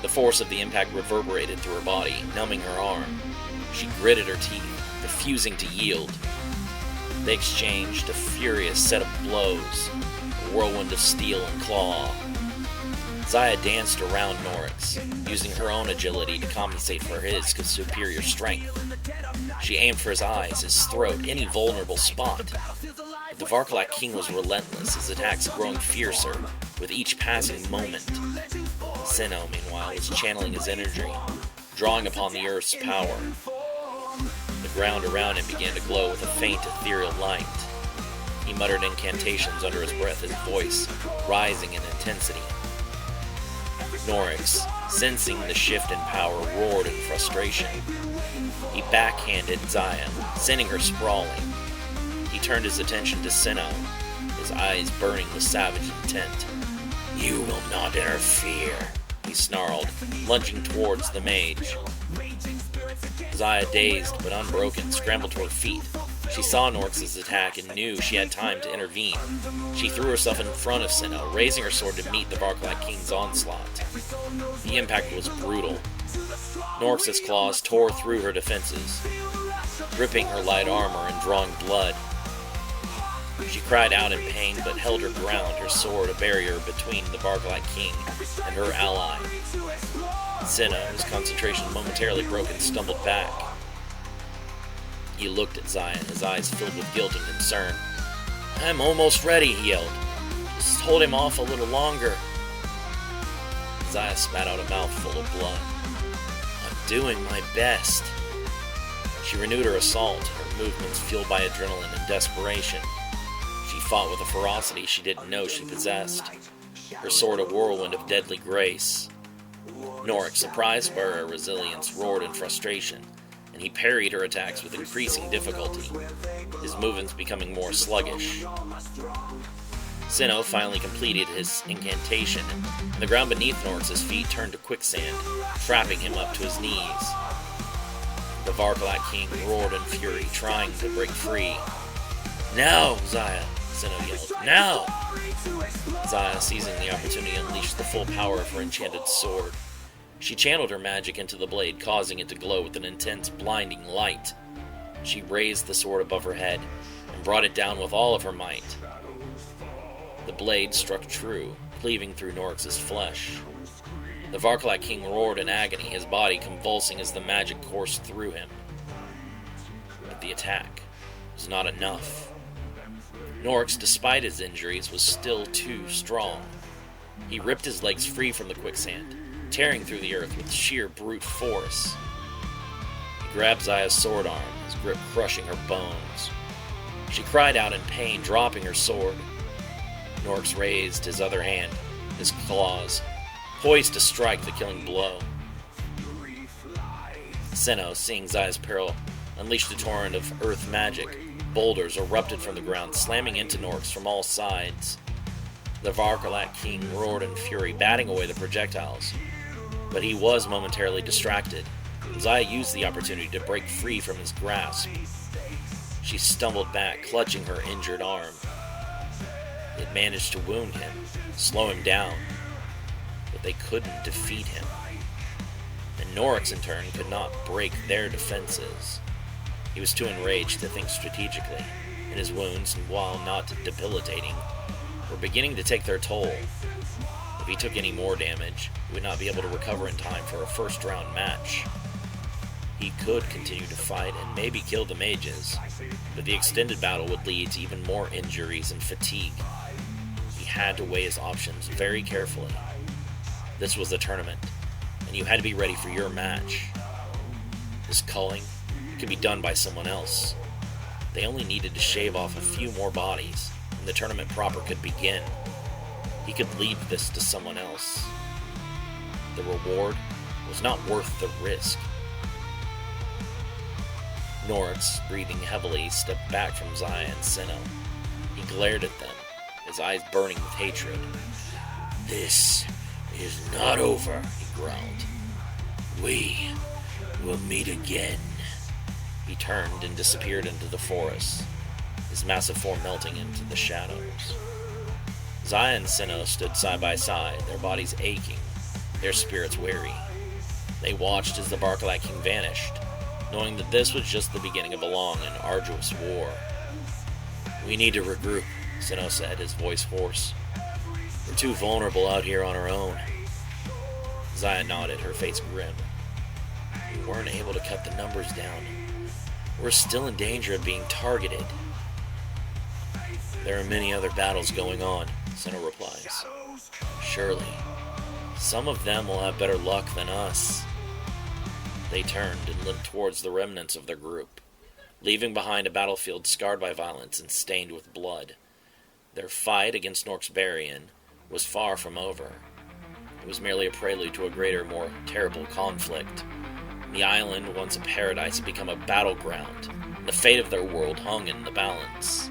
The force of the impact reverberated through her body, numbing her arm. She gritted her teeth, refusing to yield. They exchanged a furious set of blows, a whirlwind of steel and claw. Zaya danced around Norix, using her own agility to compensate for his superior strength. She aimed for his eyes, his throat, any vulnerable spot. But the Varkalak King was relentless, his attacks growing fiercer with each passing moment. Sinnoh, meanwhile, was channeling his energy, drawing upon the earth's power. The ground around him began to glow with a faint ethereal light. He muttered incantations under his breath, his voice rising in intensity. Norix, sensing the shift in power, roared in frustration. He backhanded Zaya, sending her sprawling. He turned his attention to Sinnoh, his eyes burning with savage intent. "You will not interfere," he snarled, lunging towards the mage. Zaya, dazed but unbroken, scrambled to her feet. She saw Norix's attack and knew she had time to intervene. She threw herself in front of Sinnoh, raising her sword to meet the Varkalak King's onslaught. The impact was brutal. Norix's claws tore through her defenses, ripping her light armor and drawing blood. She cried out in pain but held her ground, her sword a barrier between the Varkalak King and her ally. Sinnoh, his concentration momentarily broken, stumbled back. He looked at Zaya, his eyes filled with guilt and concern. "I'm almost ready," he yelled. "Just hold him off a little longer." Zaya spat out a mouthful of blood. "I'm doing my best." She renewed her assault, her movements fueled by adrenaline and desperation. She fought with a ferocity she didn't know she possessed, her sword a whirlwind of deadly grace. Norix, surprised by her resilience, roared in frustration, and he parried her attacks with increasing difficulty, his movements becoming more sluggish. Sinnoh finally completed his incantation, and the ground beneath Norx's feet turned to quicksand, trapping him up to his knees. The Varkalak King roared in fury, trying to break free. "Now, Xayah!" Sinnoh yelled. "Now!" Xayah, seizing the opportunity, unleashed the full power of her enchanted sword. She channeled her magic into the blade, causing it to glow with an intense, blinding light. She raised the sword above her head and brought it down with all of her might. The blade struck true, cleaving through Norx's flesh. The Varkalak King roared in agony, his body convulsing as the magic coursed through him. But the attack was not enough. Norx, despite his injuries, was still too strong. He ripped his legs free from the quicksand, tearing through the earth with sheer brute force. He grabbed Xayah's sword arm, his grip crushing her bones. She cried out in pain, dropping her sword. Norx raised his other hand, his claws, poised to strike the killing blow. Sinnoh, seeing Xayah's peril, unleashed a torrent of earth magic. Boulders erupted from the ground, slamming into Norx from all sides. The Varkalak King roared in fury, batting away the projectiles. But he was momentarily distracted. Xayah used the opportunity to break free from his grasp. She stumbled back, clutching her injured arm. It managed to wound him, slow him down, but they couldn't defeat him. And Norx, in turn, could not break their defenses. He was too enraged to think strategically, and his wounds, while not debilitating, were beginning to take their toll. If he took any more damage, he would not be able to recover in time for a first-round match. He could continue to fight and maybe kill the mages, but the extended battle would lead to even more injuries and fatigue. He had to weigh his options very carefully. This was a tournament, and you had to be ready for your match. This culling could be done by someone else. They only needed to shave off a few more bodies, and the tournament proper could begin. He could leave this to someone else. The reward was not worth the risk. Norx, breathing heavily, stepped back from Xayah and Sinnoh. He glared at them, his eyes burning with hatred. "This is not over," he growled. "We will meet again." He turned and disappeared into the forest, his massive form melting into the shadows. Xayah and Sinnoh stood side by side, their bodies aching, their spirits weary. They watched as the Varkalak King vanished, knowing that this was just the beginning of a long and arduous war. "We need to regroup," Sinnoh said, his voice hoarse. "We're too vulnerable out here on our own." Xayah nodded, her face grim. "We weren't able to cut the numbers down. We're still in danger of being targeted." "There are many other battles going on," Sinnoh replies. "Surely, some of them will have better luck than us." They turned and limped towards the remnants of their group, leaving behind a battlefield scarred by violence and stained with blood. Their fight against Norxbarian was far from over. It was merely a prelude to a greater, more terrible conflict. The island, once a paradise, had become a battleground, and the fate of their world hung in the balance.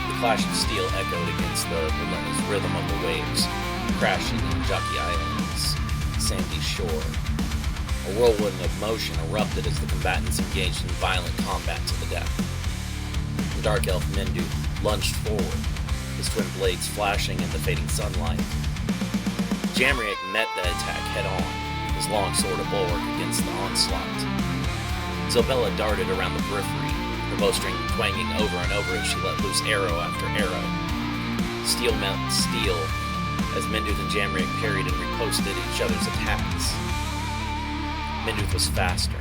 The clash of steel echoed against the relentless rhythm of the waves, crashing on Jockey Island's sandy shore. A whirlwind of motion erupted as the combatants engaged in violent combat to the death. The dark elf Mendu lunged forward, his twin blades flashing in the fading sunlight. Jamriek met the attack head-on, his long sword a bulwark against the onslaught. Zobella darted around the periphery, her bowstring twanging over and over as she let loose arrow after arrow. Steel met steel as Menduth and Jamriek parried and riposted each other's attacks. Menduth was faster,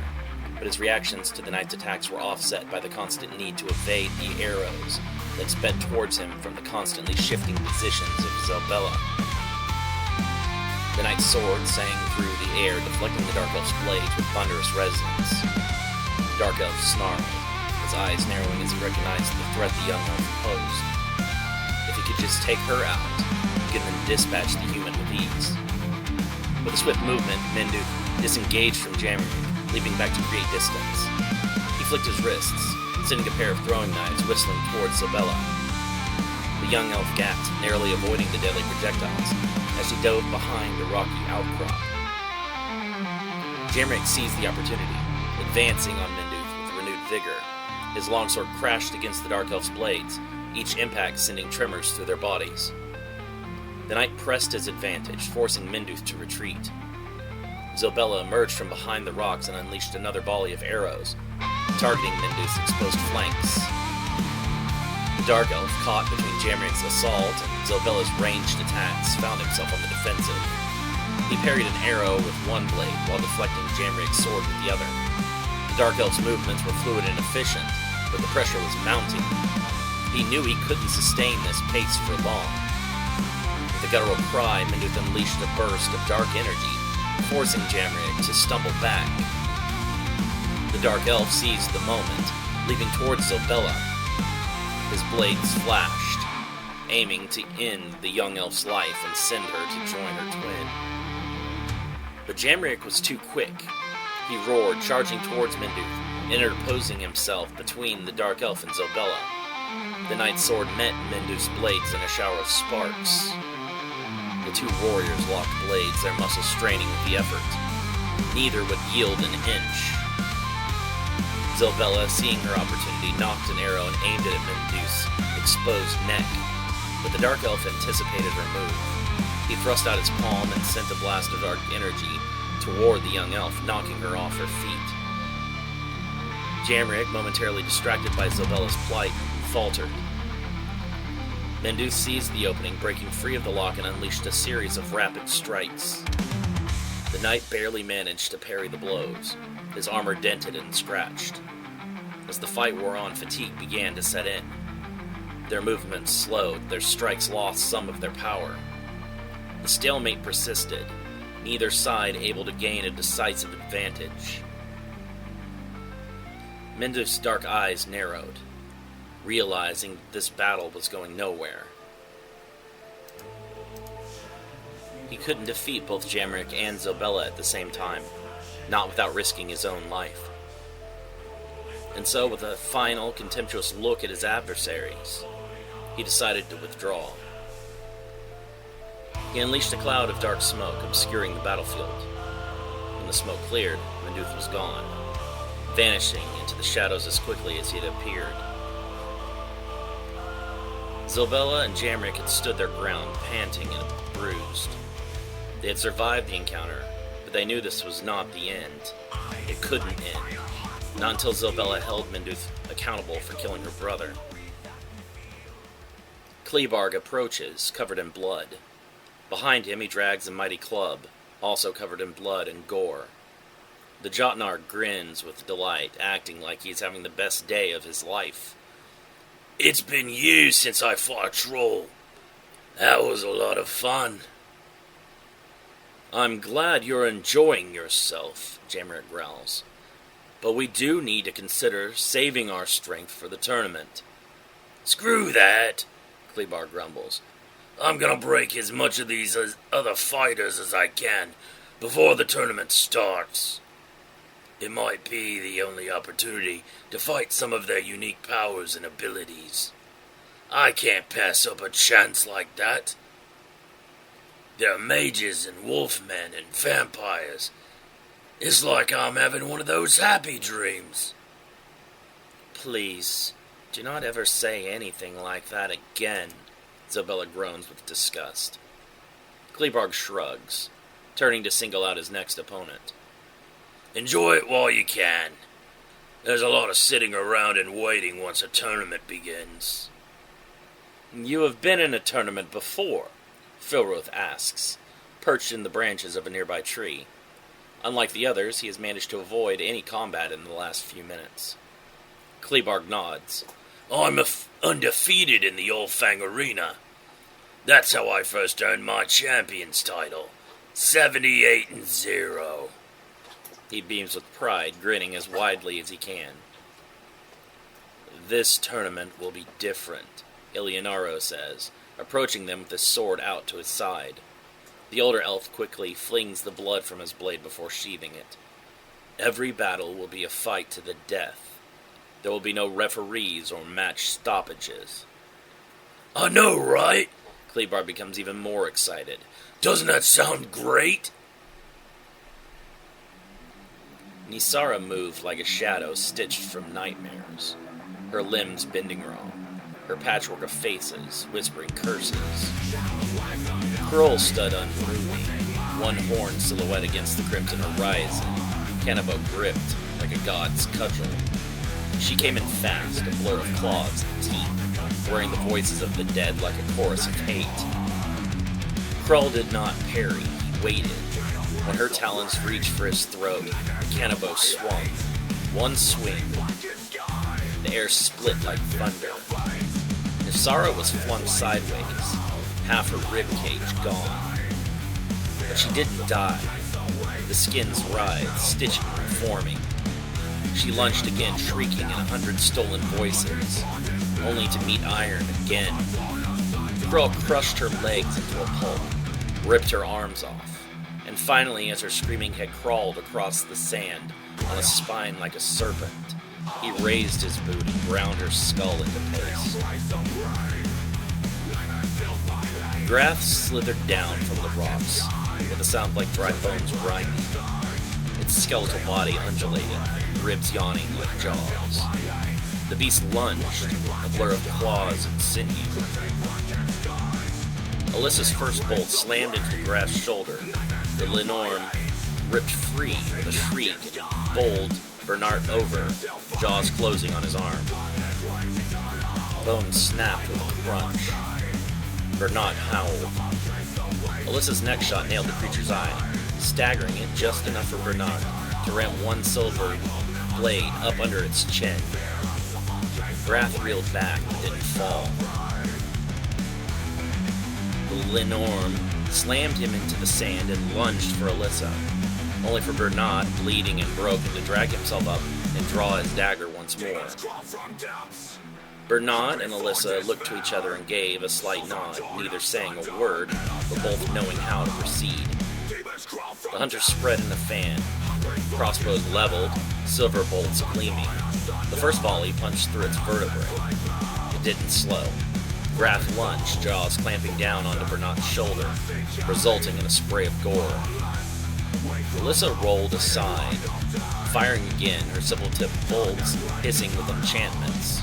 but his reactions to the knight's attacks were offset by the constant need to evade the arrows that sped towards him from the constantly shifting positions of Zobella. The knight's sword sang through the air, deflecting the Dark Elf's blades with thunderous resonance. The Dark Elf snarled, his eyes narrowing as he recognized the threat the young elf posed. If he could just take her out. You can then dispatch the human with ease. With a swift movement, Menduth disengaged from Jamrick, leaping back to create distance. He flicked his wrists, sending a pair of throwing knives whistling towards Sobella. The young elf gasped, narrowly avoiding the deadly projectiles, as she dove behind a rocky outcrop. Jamrick seized the opportunity, advancing on Menduth with renewed vigor. His longsword crashed against the Dark Elf's blades, each impact sending tremors through their bodies. The knight pressed his advantage, forcing Menduth to retreat. Zobella emerged from behind the rocks and unleashed another volley of arrows, targeting Menduth's exposed flanks. The Dark Elf, caught between Jamrick's assault and Zobella's ranged attacks, found himself on the defensive. He parried an arrow with one blade while deflecting Jamrick's sword with the other. The Dark Elf's movements were fluid and efficient, but the pressure was mounting. He knew he couldn't sustain this pace for long. With a guttural cry, Menduth unleashed a burst of dark energy, forcing Jamrick to stumble back. The Dark Elf seized the moment, leaping towards Zobella. His blades flashed, aiming to end the young elf's life and send her to join her twin. But Jamrick was too quick. He roared, charging towards Menduth, interposing himself between the Dark Elf and Zobella. The knight's sword met Menduth's blades in a shower of sparks. The two warriors locked blades, their muscles straining with the effort. Neither would yield an inch. Zobella, seeing her opportunity, knocked an arrow and aimed it at Menduth's exposed neck, but the Dark Elf anticipated her move. He thrust out his palm and sent a blast of dark energy toward the young elf, knocking her off her feet. Jamrick, momentarily distracted by Zobella's plight, faltered. Menduth seized the opening, breaking free of the lock, and unleashed a series of rapid strikes. The knight barely managed to parry the blows, his armor dented and scratched. As the fight wore on, fatigue began to set in. Their movements slowed, their strikes lost some of their power. The stalemate persisted, neither side able to gain a decisive advantage. Menduth's dark eyes narrowed, realizing this battle was going nowhere. He couldn't defeat both Jamrick and Zobella at the same time, not without risking his own life. And so, with a final, contemptuous look at his adversaries, he decided to withdraw. He unleashed a cloud of dark smoke, obscuring the battlefield. When the smoke cleared, Menduth was gone, vanishing into the shadows as quickly as he had appeared. Zobella and Jamrick had stood their ground, panting and bruised. They had survived the encounter, but they knew this was not the end. It couldn't end, not until Zobella held Menduth accountable for killing her brother. Klebarg approaches, covered in blood. Behind him he drags a mighty club, also covered in blood and gore. The Jotnar grins with delight, acting like he's having the best day of his life. "It's been years since I fought a troll. That was a lot of fun." "I'm glad you're enjoying yourself," Jamrick growls. "But we do need to consider saving our strength for the tournament." "Screw that," Klebar grumbles. "I'm gonna break as much of these other fighters as I can before the tournament starts. It might be the only opportunity to fight some of their unique powers and abilities. I can't pass up a chance like that. There are mages and wolfmen and vampires. It's like I'm having one of those happy dreams." "Please, do not ever say anything like that again," Zobella groans with disgust. Klebarg shrugs, turning to single out his next opponent. "Enjoy it while you can. There's a lot of sitting around and waiting once a tournament begins." "You have been in a tournament before?" Filroth asks, perched in the branches of a nearby tree. Unlike the others, he has managed to avoid any combat in the last few minutes. Klebarg nods. "I'm undefeated in the Old Fang Arena. That's how I first earned my champion's title. 78-0. He beams with pride, grinning as widely as he can. "This tournament will be different," Ilianaro says, approaching them with his sword out to his side. The older elf quickly flings the blood from his blade before sheathing it. Every battle will be a fight to the death. There will be no referees or match stoppages. I know, right? Klebar becomes even more excited. Doesn't that sound great? Nisara moved like a shadow stitched from nightmares, her limbs bending wrong, her patchwork of faces whispering curses. Kroll stood unmoving, one horn silhouette against the crimson horizon, Cannibal gripped like a god's cudgel. She came in fast, a blur of claws and teeth, wearing the voices of the dead like a chorus of hate. Kroll did not parry, he waited. When her talons reached for his throat, the Cannibal swung. One swing. The air split like thunder. Nisara was flung sideways, half her ribcage gone. But she didn't die. The skins writhed, stitching and forming. She lunged again, shrieking in 100 stolen voices, only to meet iron again. The girl crushed her legs into a pulp, ripped her arms off, and finally, as her screaming head crawled across the sand on a spine like a serpent, he raised his boot and ground her skull into paste. Grath slithered down from the rocks, with a sound like dry bones grinding. Its skeletal body undulated, ribs yawning like jaws. The beast lunged, a blur of claws and sinew. Alyssa's first bolt slammed into Grath's shoulder. The Lenorm ripped free with a shriek and bowled Bernard over, jaws closing on his arm. Bones snapped with a crunch. Bernard howled. Alyssa's next shot nailed the creature's eye, staggering it just enough for Bernard to ram one silver blade up under its chin. Grath reeled back but didn't fall. The Lenorm slammed him into the sand and lunged for Alyssa, only for Bernard, bleeding and broken, to drag himself up and draw his dagger once more. Bernard and Alyssa looked to each other and gave a slight nod, neither saying a word, but both knowing how to proceed. The hunter spread in the fan, crossbows leveled, silver bolts gleaming. The first volley punched through its vertebrae. It didn't slow. Grath lunged, jaws clamping down onto Bernard's shoulder, resulting in a spray of gore. Alyssa rolled aside, firing again, her silver-tipped bolts hissing with enchantments.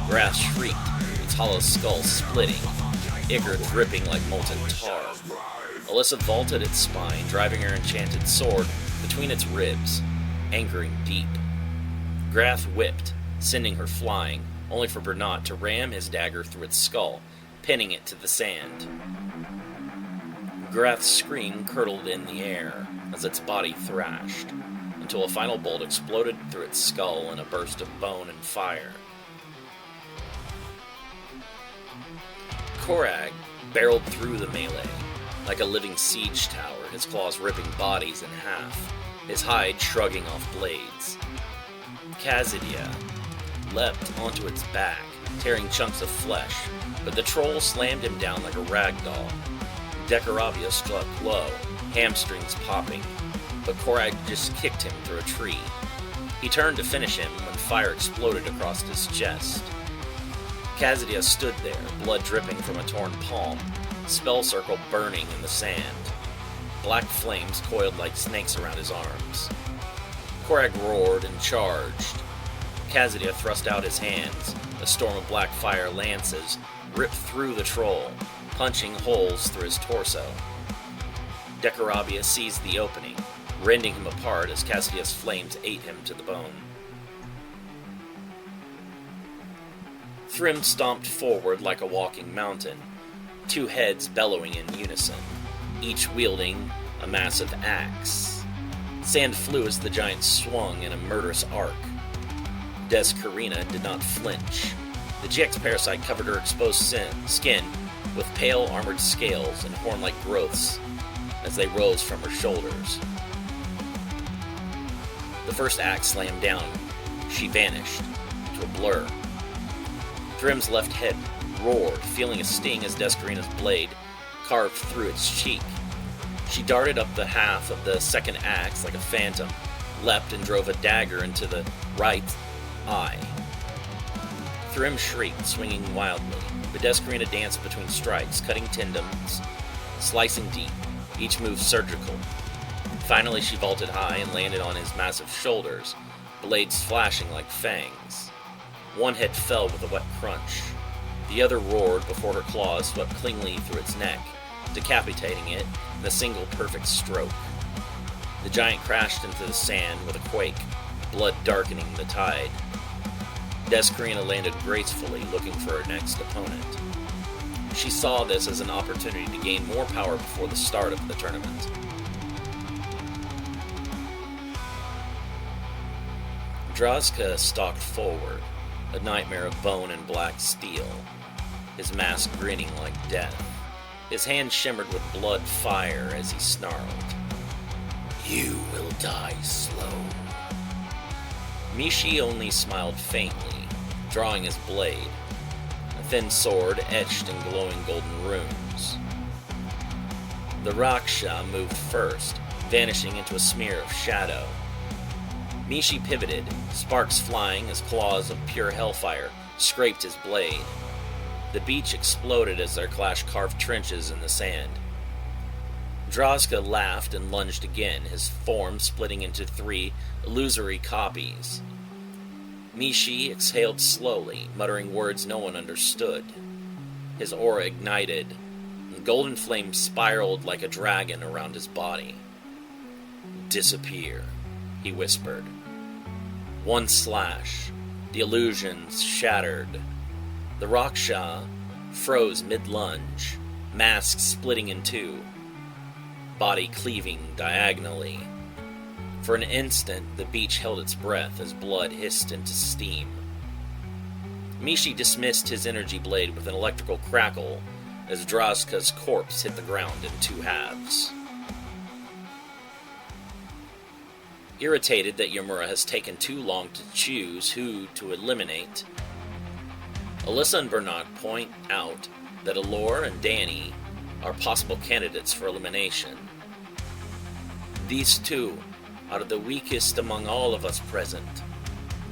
Grath shrieked, its hollow skull splitting, ichor dripping like molten tar. Alyssa vaulted its spine, driving her enchanted sword between its ribs, anchoring deep. Grath whipped, sending her flying, only for Bernard to ram his dagger through its skull, pinning it to the sand. Grath's scream curdled in the air as its body thrashed, until a final bolt exploded through its skull in a burst of bone and fire. Korag barreled through the melee, like a living siege tower, his claws ripping bodies in half, his hide shrugging off blades. Kazidia leapt onto its back, tearing chunks of flesh, but the troll slammed him down like a rag doll. Decoravia struck low, hamstrings popping, but Korag just kicked him through a tree. He turned to finish him when fire exploded across his chest. Kazidia stood there, blood dripping from a torn palm, spell circle burning in the sand. Black flames coiled like snakes around his arms. Korag roared and charged. Kazidia thrust out his hands. A storm of black fire lances ripped through the troll, punching holes through his torso. Decoravia seized the opening, rending him apart as Kazidia's flames ate him to the bone. Thrym stomped forward like a walking mountain, two heads bellowing in unison, each wielding a massive axe. Sand flew as the giant swung in a murderous arc. Des Carina did not flinch. The GX parasite covered her exposed skin with pale armored scales and horn-like growths as they rose from her shoulders. The first axe slammed down. She vanished to a blur. Thrym's left head roared, feeling a sting as Descarina's blade carved through its cheek. She darted up the half of the second axe like a phantom, leapt and drove a dagger into the right eye. Thrym shrieked, swinging wildly, but Descarina danced between strikes, cutting tendons, slicing deep, each move surgical. Finally, she vaulted high and landed on his massive shoulders, blades flashing like fangs. One head fell with a wet crunch. The other roared before her claws swept cleanly through its neck, decapitating it in a single perfect stroke. The giant crashed into the sand with a quake, blood darkening the tide. Descarina landed gracefully, looking for her next opponent. She saw this as an opportunity to gain more power before the start of the tournament. Droska stalked forward, a nightmare of bone and black steel, his mask grinning like death. His hand shimmered with blood fire as he snarled, "You will die slow." Mishi only smiled faintly, drawing his blade, a thin sword etched in glowing golden runes. The Raksha moved first, vanishing into a smear of shadow. Mishi pivoted, sparks flying as claws of pure hellfire scraped his blade. The beach exploded as their clash carved trenches in the sand. Droska laughed and lunged again, his form splitting into 3 illusory copies. Mishi exhaled slowly, muttering words no one understood. His aura ignited, and golden flame spiraled like a dragon around his body. "Disappear," he whispered. One slash, the illusions shattered. The Raksha froze mid-lunge, mask splitting in 2, body cleaving diagonally. For an instant, the beach held its breath as blood hissed into steam. Mishi dismissed his energy blade with an electrical crackle as Droska's corpse hit the ground in 2 halves. Irritated that Yamura has taken too long to choose who to eliminate, Alyssa and Bernard point out that Allure and Danny are possible candidates for elimination. These 2 are the weakest among all of us present.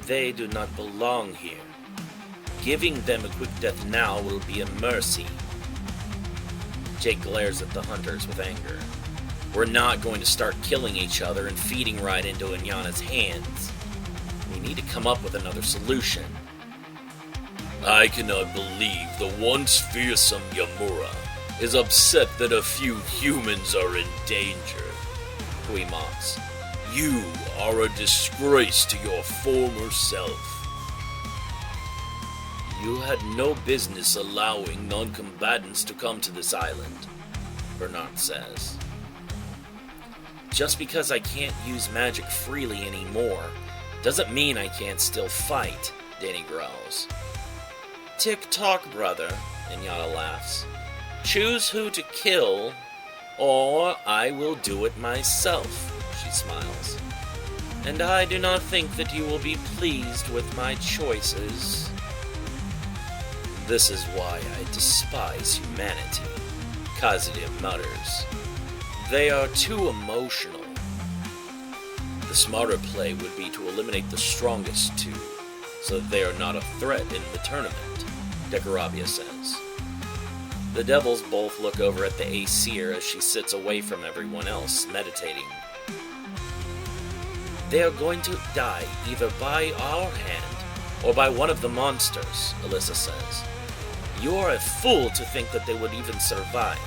They do not belong here. Giving them a quick death now will be a mercy. Jake glares at the hunters with anger. We're not going to start killing each other and feeding right into Inyana's hands. We need to come up with another solution. I cannot believe the once fearsome Yamura is upset that a few humans are in danger, Kui mocks. You are a disgrace to your former self. You had no business allowing non-combatants to come to this island, Bernard says. Just because I can't use magic freely anymore doesn't mean I can't still fight, Danny growls. Tick-tock, brother, Inyana laughs. Choose who to kill, or I will do it myself, she smiles. And I do not think that you will be pleased with my choices. This is why I despise humanity, Kazuya mutters. They are too emotional. The smarter play would be to eliminate the strongest 2, so that they are not a threat in the tournament, Dekorabia says. The devils both look over at the Aesir as she sits away from everyone else, meditating. They are going to die either by our hand or by one of the monsters, Alyssa says. You are a fool to think that they would even survive.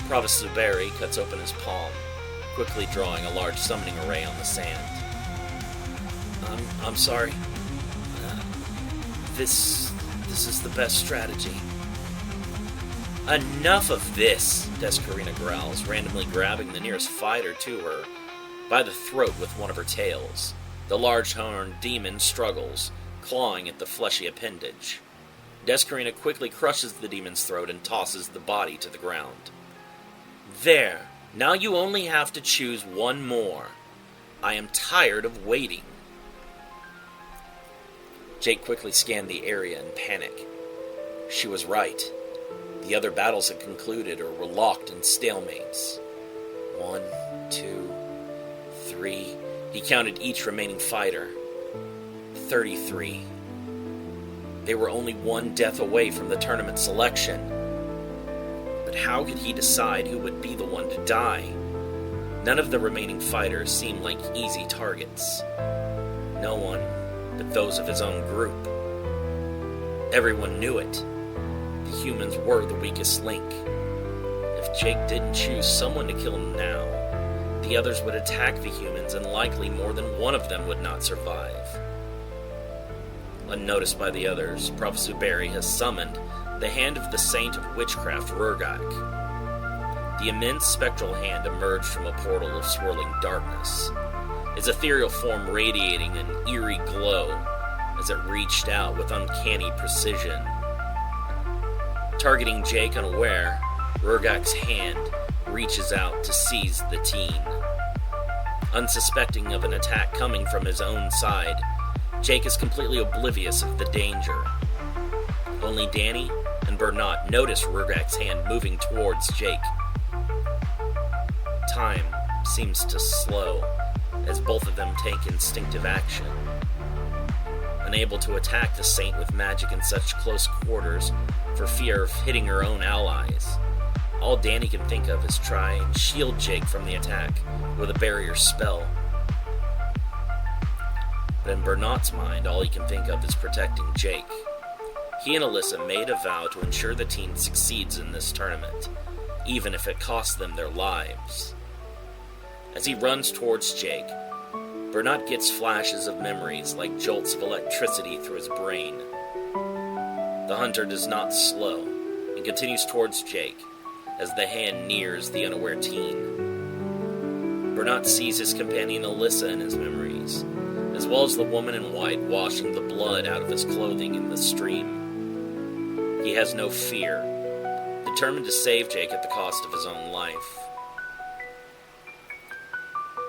Provost Zuberi cuts open his palm, quickly drawing a large summoning array on the sand. I'm sorry. This is the best strategy. Enough of this, Descarina growls, randomly grabbing the nearest fighter to her by the throat with one of her tails. The large-horned demon struggles, clawing at the fleshy appendage. Descarina quickly crushes the demon's throat and tosses the body to the ground. There, now you only have to choose one more. I am tired of waiting. Jake quickly scanned the area in panic. She was right. The other battles had concluded or were locked in stalemates. 1, 2, 3. He counted each remaining fighter. 33. They were only one death away from the tournament selection. But how could he decide who would be the one to die? None of the remaining fighters seemed like easy targets. No one but those of his own group. Everyone knew it. The humans were the weakest link. If Jake didn't choose someone to kill now, the others would attack the humans, and likely more than one of them would not survive. Unnoticed by the others, Prof. Zuberi has summoned the hand of the Saint of Witchcraft, Rurgak. The immense spectral hand emerged from a portal of swirling darkness, its ethereal form radiating an eerie glow as it reached out with uncanny precision. Targeting Jake unaware, Rurgak's hand reaches out to seize the teen. Unsuspecting of an attack coming from his own side, Jake is completely oblivious of the danger. Only Danny and Bernat notice Rurgak's hand moving towards Jake. Time seems to slow as both of them take instinctive action. Unable to attack the Saint with magic in such close quarters for fear of hitting her own allies, all Danny can think of is try and shield Jake from the attack with a barrier spell. But in Bernat's mind, all he can think of is protecting Jake. He and Alyssa made a vow to ensure the team succeeds in this tournament, even if it costs them their lives. As he runs towards Jake, Bernat gets flashes of memories like jolts of electricity through his brain. The hunter does not slow and continues towards Jake as the hand nears the unaware teen. Bernat sees his companion Alyssa in his memories, as well as the woman in white washing the blood out of his clothing in the stream. He has no fear, determined to save Jake at the cost of his own life.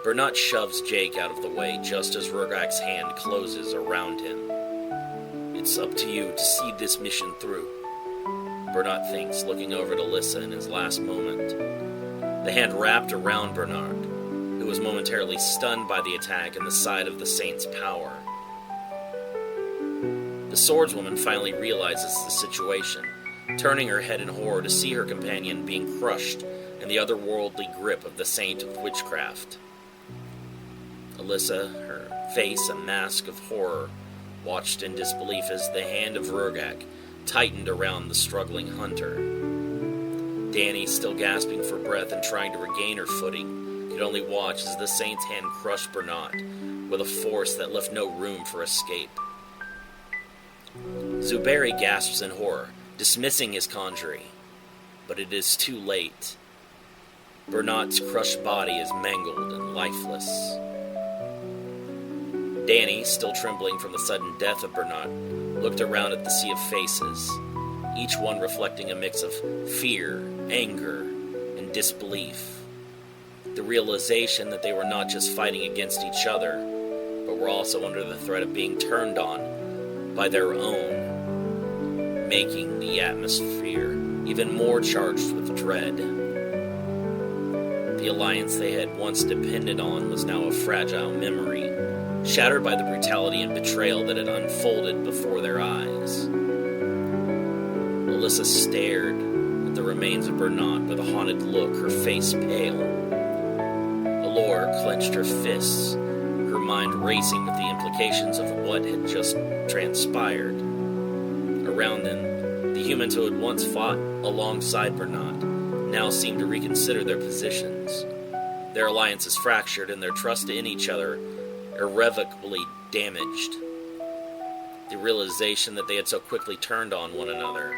Bernat shoves Jake out of the way just as Rurgak's hand closes around him. It's up to you to see this mission through, Bernat thinks, looking over to Alyssa in his last moment. The hand wrapped around Bernat, who was momentarily stunned by the attack and the sight of the Saint's power. The swordswoman finally realizes the situation, turning her head in horror to see her companion being crushed in the otherworldly grip of the Saint of Witchcraft. Alyssa, her face a mask of horror, watched in disbelief as the hand of Rurgak tightened around the struggling hunter. Danny, still gasping for breath and trying to regain her footing, could only watch as the Saint's hand crushed Bernat with a force that left no room for escape. Zuberi gasps in horror, dismissing his conjuring, but it is too late. Bernat's crushed body is mangled and lifeless. Danny, still trembling from the sudden death of Bernat, looked around at the sea of faces, each one reflecting a mix of fear, anger, and disbelief. The realization that they were not just fighting against each other, but were also under the threat of being turned on by their own, making the atmosphere even more charged with dread. The alliance they had once depended on was now a fragile memory, shattered by the brutality and betrayal that had unfolded before their eyes. Alyssa stared at the remains of Bernat with a haunted look, her face pale. Allure clenched her fists, her mind racing with the implications of what had just transpired. Around them, the humans who had once fought alongside Bernat now seemed to reconsider their positions. Their alliances fractured and their trust in each other irrevocably damaged. The realization that they had so quickly turned on one another,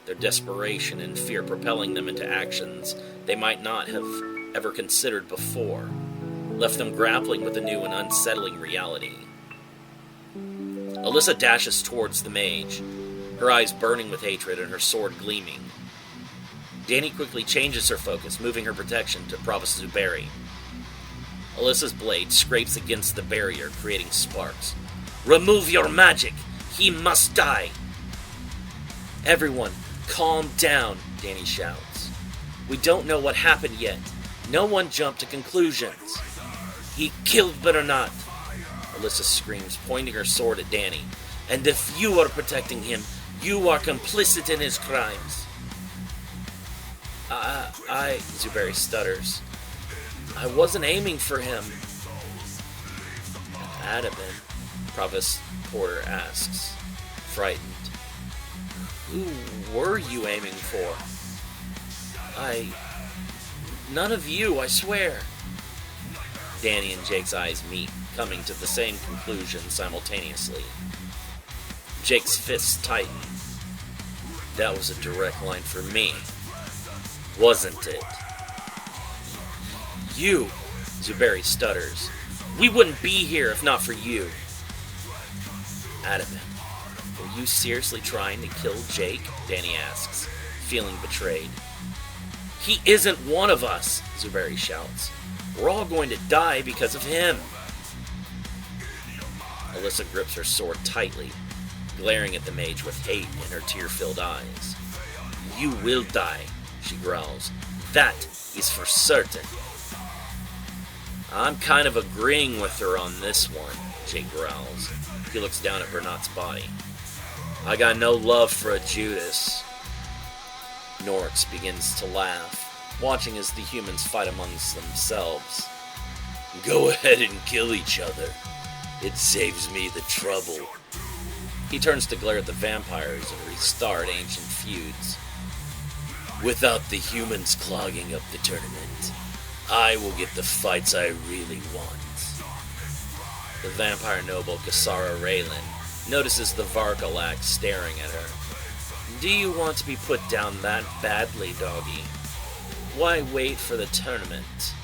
their desperation and fear propelling them into actions they might not have ever considered before, left them grappling with a new and unsettling reality. Alyssa dashes towards the mage, her eyes burning with hatred and her sword gleaming. Danny quickly changes her focus, moving her protection to Provost Zuberi. Alyssa's blade scrapes against the barrier, creating sparks. "Remove your magic! He must die! Everyone, calm down, Danny shouts. We don't know what happened yet. No one jump to conclusions. He killed Bernard, Alyssa screams, pointing her sword at Danny. And if you are protecting him, you are complicit in his crimes. Zuberi stutters. I wasn't aiming for him. Adamant, Provost Porter asks, frightened. Who were you aiming for? None of you, I swear. Danny and Jake's eyes meet, coming to the same conclusion simultaneously. Jake's fists tighten. That was a direct line for me, wasn't it? You, Zuberi stutters. We wouldn't be here if not for you. Adamant, were you seriously trying to kill Jake? Danny asks, feeling betrayed. He isn't one of us, Zuberi shouts. We're all going to die because of him. Alyssa grips her sword tightly, glaring at the mage with hate in her tear-filled eyes. You will die, she growls. That is for certain. I'm kind of agreeing with her on this one, Jake growls. He looks down at Bernard's body. I got no love for a Judas. Norix begins to laugh, watching as the humans fight amongst themselves. Go ahead and kill each other. It saves me the trouble. He turns to glare at the vampires and restart ancient feuds. Without the humans clogging up the tournament, I will get the fights I really want. The vampire noble Kasara Raylan notices the Varkalak staring at her. Do you want to be put down that badly, doggy? Why wait for the tournament?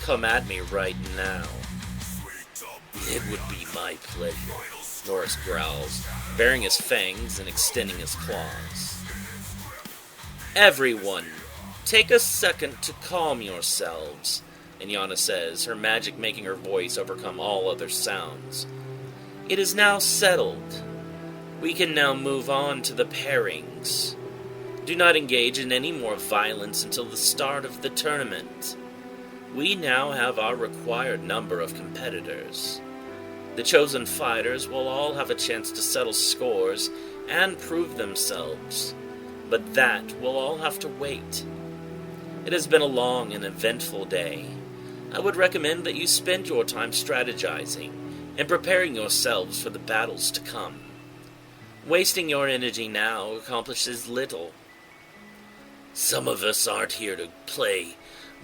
Come at me right now. It would be my pleasure, Norris growls, baring his fangs and extending his claws. Everyone, take a second to calm yourselves, Inyana says, her magic making her voice overcome all other sounds. It is now settled. We can now move on to the pairings. Do not engage in any more violence until the start of the tournament. We now have our required number of competitors. The chosen fighters will all have a chance to settle scores and prove themselves, but that will all have to wait. It has been a long and eventful day. I would recommend that you spend your time strategizing and preparing yourselves for the battles to come. Wasting your energy now accomplishes little. Some of us aren't here to play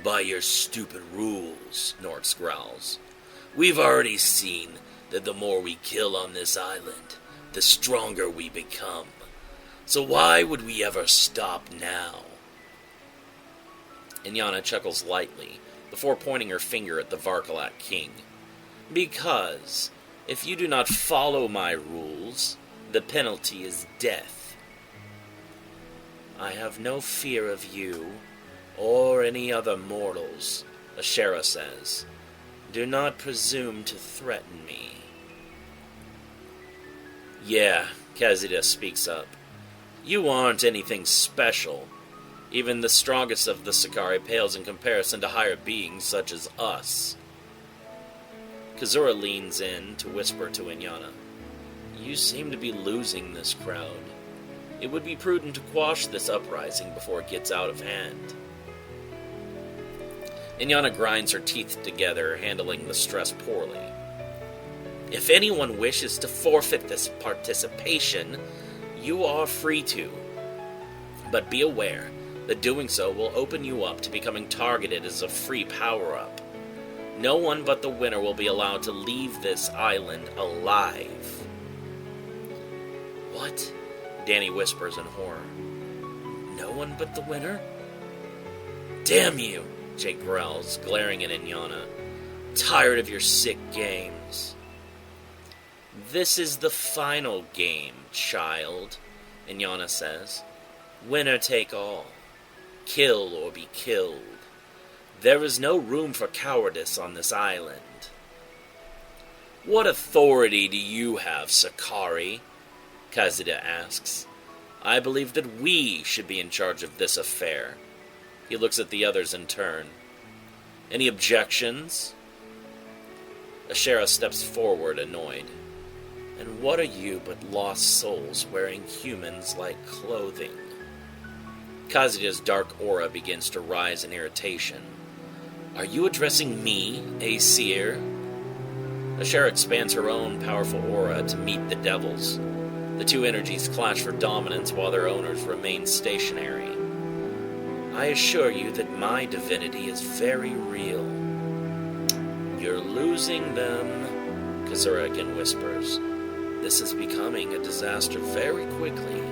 by your stupid rules, Norx growls. We've already seen that the more we kill on this island, the stronger we become. So why would we ever stop now? Inyana chuckles lightly, before pointing her finger at the Varkalak king. Because, if you do not follow my rules, the penalty is death. I have no fear of you, or any other mortals, Ashera says. Do not presume to threaten me. Yeah, Kazida speaks up. You aren't anything special. Even the strongest of the Sakari pales in comparison to higher beings such as us. Kazura leans in to whisper to Inyana. You seem to be losing this crowd. It would be prudent to quash this uprising before it gets out of hand. Inyana grinds her teeth together, handling the stress poorly. If anyone wishes to forfeit this participation, you are free to. But be aware that doing so will open you up to becoming targeted as a free power-up. No one but the winner will be allowed to leave this island alive. What? Danny whispers in horror. No one but the winner? Damn you, Jake growls, glaring at Inyana. Tired of your sick games. This is the final game, child, Inyana says. Winner take all. Kill or be killed. There is no room for cowardice on this island. What authority do you have, Sakari? Kazuda asks. I believe that we should be in charge of this affair. He looks at the others in turn. Any objections? Ashera steps forward, annoyed. And what are you but lost souls wearing humans like clothing? Kazuda's dark aura begins to rise in irritation. Are you addressing me, Aesir? Ashera expands her own powerful aura to meet the devils. The two energies clash for dominance while their owners remain stationary. I assure you that my divinity is very real. You're losing them, Kazura again whispers. This is becoming a disaster very quickly.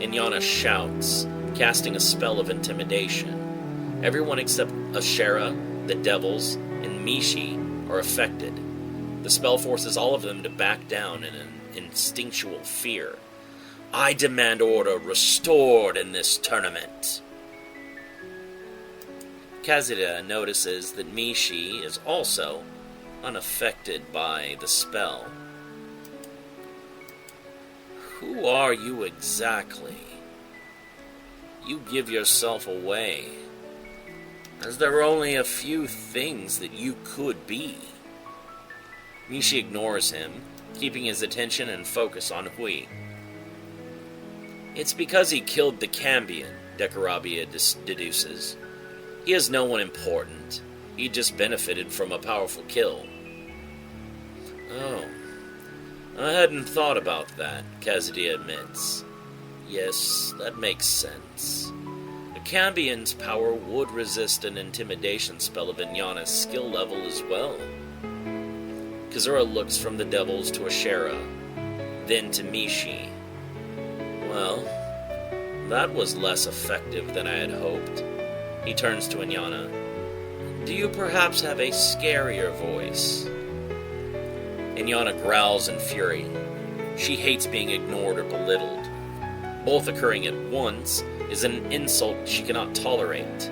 Inyana shouts, casting a spell of intimidation. Everyone except Ashera, the devils, and Mishi are affected. The spell forces all of them to back down in an instinctual fear. I demand order restored in this tournament. Kazuda notices that Mishi is also unaffected by the spell. Who are you exactly? You give yourself away, as there are only a few things that you could be. Mishi ignores him, keeping his attention and focus on Hui. It's because he killed the Cambion, Decorabia deduces. He is no one important. He just benefited from a powerful kill. Oh, I hadn't thought about that, Kazuda admits. Yes, that makes sense. The Cambion's power would resist an intimidation spell of Inyana's skill level as well. Kazura looks from the devils to Ashera, then to Mishi. Well, that was less effective than I had hoped. He turns to Inyana. Do you perhaps have a scarier voice? Inyana growls in fury. She hates being ignored or belittled. Both occurring at once is an insult she cannot tolerate.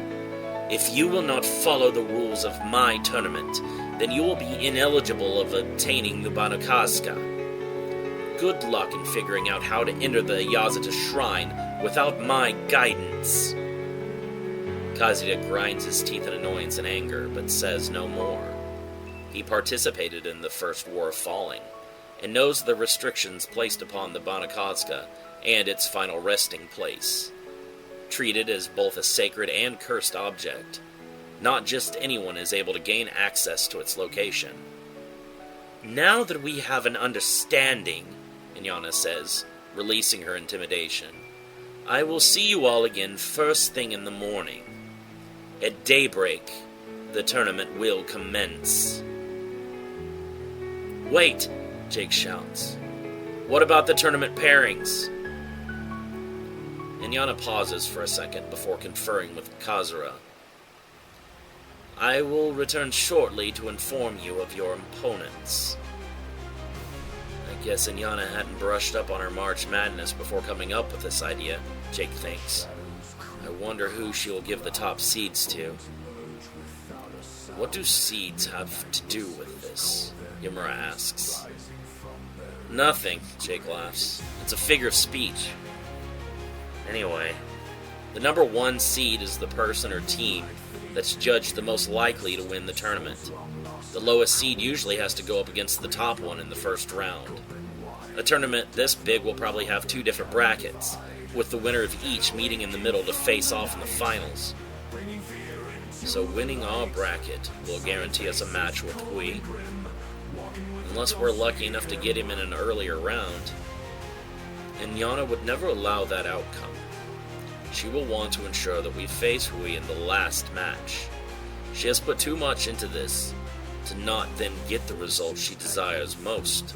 If you will not follow the rules of my tournament, then you will be ineligible of obtaining the Banakaska. Good luck in figuring out how to enter the Yazata Shrine without my guidance. Kazuda grinds his teeth in annoyance and anger, but says no more. He participated in the First War of Falling, and knows the restrictions placed upon the Banakaska and its final resting place. Treated as both a sacred and cursed object, not just anyone is able to gain access to its location. Now that we have an understanding, Inyana says, releasing her intimidation, I will see you all again first thing in the morning. At daybreak, the tournament will commence. Wait, Jake shouts. What about the tournament pairings? Inyana pauses for a second before conferring with Kazura. I will return shortly to inform you of your opponents. I guess Inyana hadn't brushed up on her March Madness before coming up with this idea, Jake thinks. I wonder who she will give the top seeds to. What do seeds have to do with this? Yamura asks. Nothing, Jake laughs. It's a figure of speech. Anyway, the number 1 seed is the person or team that's judged the most likely to win the tournament. The lowest seed usually has to go up against the top one in the first round. A tournament this big will probably have 2 different brackets, with the winner of each meeting in the middle to face off in the finals. So winning our bracket will guarantee us a match with Hui, unless we're lucky enough to get him in an earlier round. Inyana would never allow that outcome. She will want to ensure that we face Hui in the last match. She has put too much into this to not then get the result she desires most.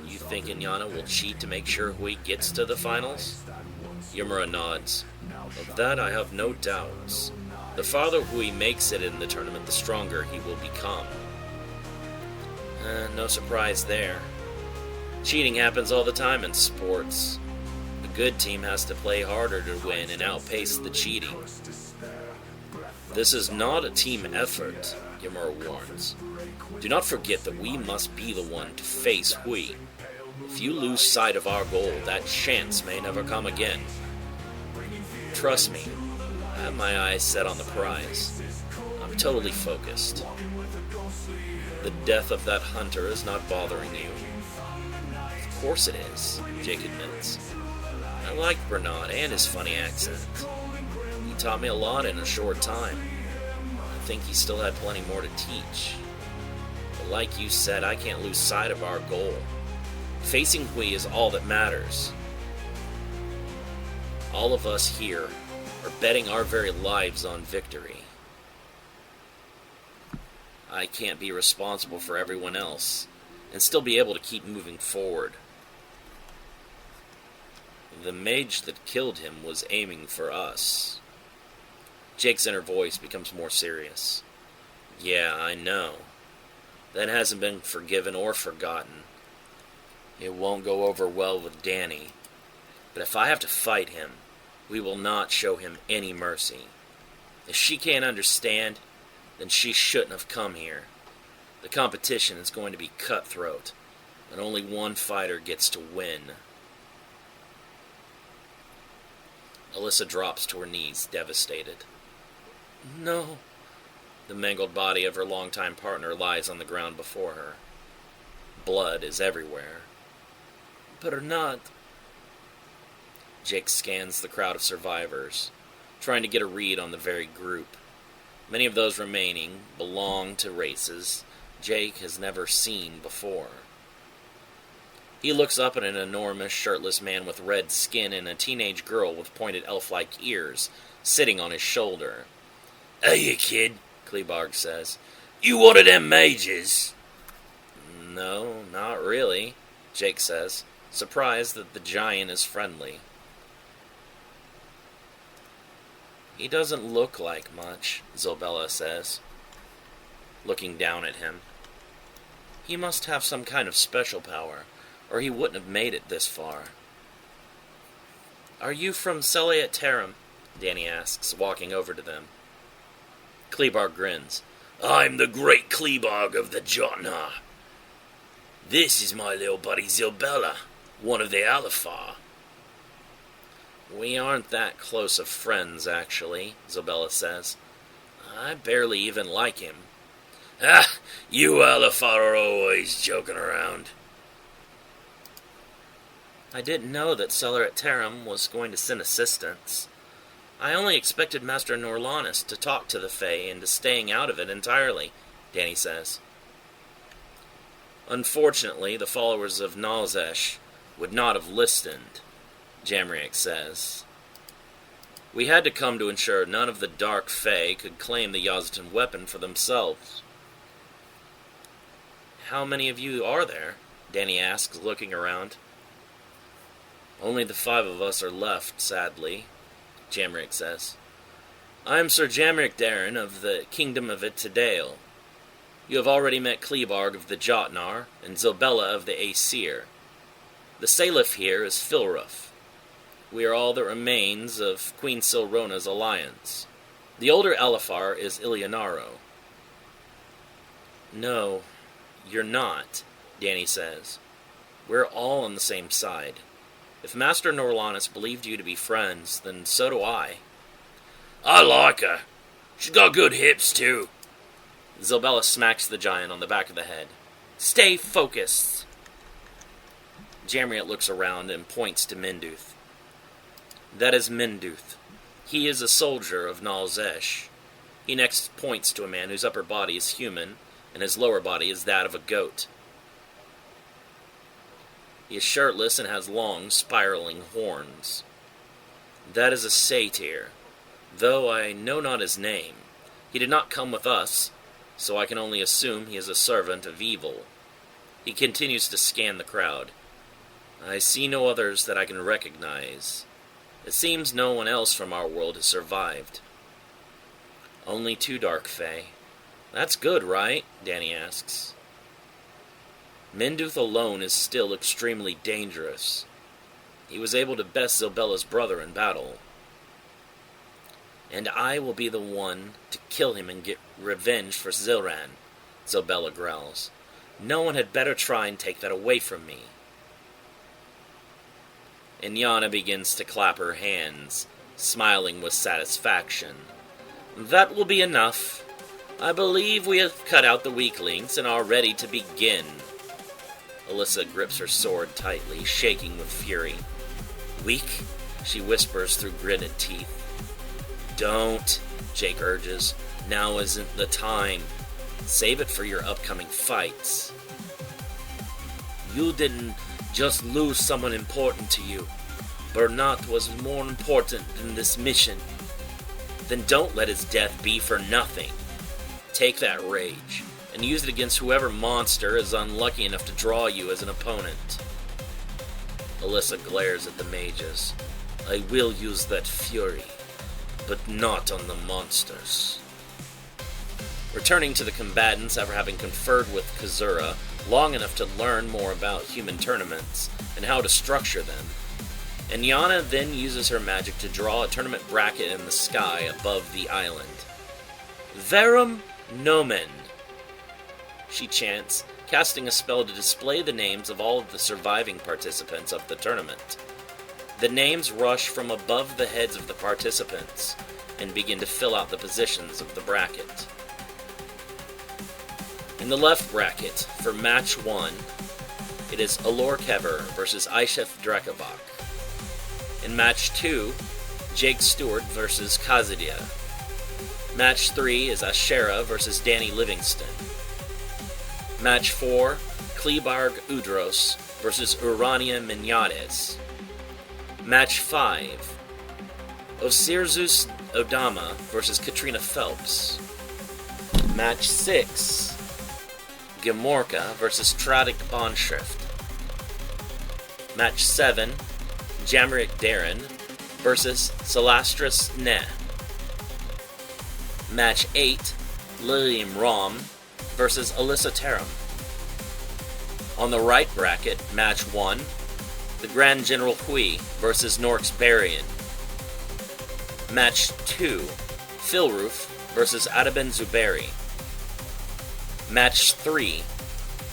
You think Inyana will cheat to make sure Hui gets to the finals? Yamura nods. Of that I have no doubts. The farther Hui makes it in the tournament, the stronger he will become. No surprise there. Cheating happens all the time in sports. The good team has to play harder to win and outpace the cheating. This is not a team effort, Yamura warns. Do not forget that we must be the one to face Hui. If you lose sight of our goal, that chance may never come again. Trust me, I have my eyes set on the prize. I'm totally focused. The death of that hunter is not bothering you. Of course it is, Jake admits. I like Bernard and his funny accent. He taught me a lot in a short time. I think he still had plenty more to teach. But like you said, I can't lose sight of our goal. Facing Hui is all that matters. All of us here are betting our very lives on victory. I can't be responsible for everyone else and still be able to keep moving forward. The mage that killed him was aiming for us. Jake's inner voice becomes more serious. Yeah, I know. That hasn't been forgiven or forgotten. It won't go over well with Danny. But if I have to fight him, we will not show him any mercy. If she can't understand, then she shouldn't have come here. The competition is going to be cutthroat, and only one fighter gets to win. Alyssa drops to her knees, devastated. No. The mangled body of her longtime partner lies on the ground before her. Blood is everywhere. Bernard. Jake scans the crowd of survivors, trying to get a read on the very group. Many of those remaining belong to races Jake has never seen before. He looks up at an enormous, shirtless man with red skin and a teenage girl with pointed elf-like ears sitting on his shoulder. Hey, kid, Klebarg says. You one of them mages? No, not really, Jake says, surprised that the giant is friendly. He doesn't look like much, Zobella says, looking down at him. He must have some kind of special power, or he wouldn't have made it this far. Are you from Celiat Terram? Danny asks, walking over to them. Klebarg grins. I'm the great Klebarg of the Jotnar. This is my little buddy Zobella, one of the Alifar. We aren't that close of friends, actually, Zobella says. I barely even like him. Ah, you Alifar are always joking around. I didn't know that Celiat Terram was going to send assistance. I only expected Master Norlanis to talk to the Fae into staying out of it entirely, Danny says. Unfortunately, the followers of Nalzesh would not have listened, Jamriek says. We had to come to ensure none of the Dark Fae could claim the Yazdan weapon for themselves. How many of you are there? Danny asks, looking around. Only the 5 of us are left, sadly, Jamriek says. I am Sir Jamriek Darren of the Kingdom of Itadale. You have already met Klebarg of the Jotnar and Zobella of the Aesir. The Salif here is Filruf. We are all that remains of Queen Silrona's alliance. The older Alifar is Ilionaro. No, you're not, Danny says. We're all on the same side. If Master Norlanis believed you to be friends, then so do I. I like her. She's got good hips, too. Zobella smacks the giant on the back of the head. Stay focused. Jamriet looks around and points to Minduth. That is Minduth. He is a soldier of Nalzesh. He next points to a man whose upper body is human, and his lower body is that of a goat. He is shirtless and has long, spiraling horns. That is a satyr, though I know not his name. He did not come with us, so I can only assume he is a servant of evil. He continues to scan the crowd. I see no others that I can recognize. It seems no one else from our world has survived. Only 2 Dark Fae. That's good, right? Danny asks. Minduth alone is still extremely dangerous. He was able to best Zobella's brother in battle. And I will be the one to kill him and get revenge for Zilran, Zobella growls. No one had better try and take that away from me. and Yana begins to clap her hands, smiling with satisfaction. That will be enough. I believe we have cut out the weaklings and are ready to begin. Alyssa grips her sword tightly, shaking with fury. Weak? She whispers through gritted teeth. Don't, Jake urges. Now isn't the time. Save it for your upcoming fights. You didn't just lose someone important to you. Bernat was more important than this mission. Then don't let his death be for nothing. Take that rage, and use it against whoever monster is unlucky enough to draw you as an opponent. Alyssa glares at the mages. I will use that fury, but not on the monsters. Returning to the combatants after having conferred with Kazura long enough to learn more about human tournaments and how to structure them, Yana then uses her magic to draw a tournament bracket in the sky above the island. Verum Nomen, she chants, casting a spell to display the names of all of the surviving participants of the tournament. The names rush from above the heads of the participants and begin to fill out the positions of the bracket. In the left bracket, for match 1, it is Alor Kever versus Aishef Drakovok. In match 2, Jake Stewart versus Kazudia. Match 3 is Ashera versus Danny Livingston. Match 4, Klebarg Udros versus Urania Minyades. Match 5, Osirzus Odama versus Katrina Phelps. Match 6, Gemorka versus Tradik Bondschrift. Match 7, Jamrick Darren versus Salastris Ne. Match 8, Lilium Rom versus Alyssa Tarum. On the right bracket, Match 1, the Grand General Hui versus Norx Barian. Match 2, Philroof versus Adaben Zuberi. Match 3,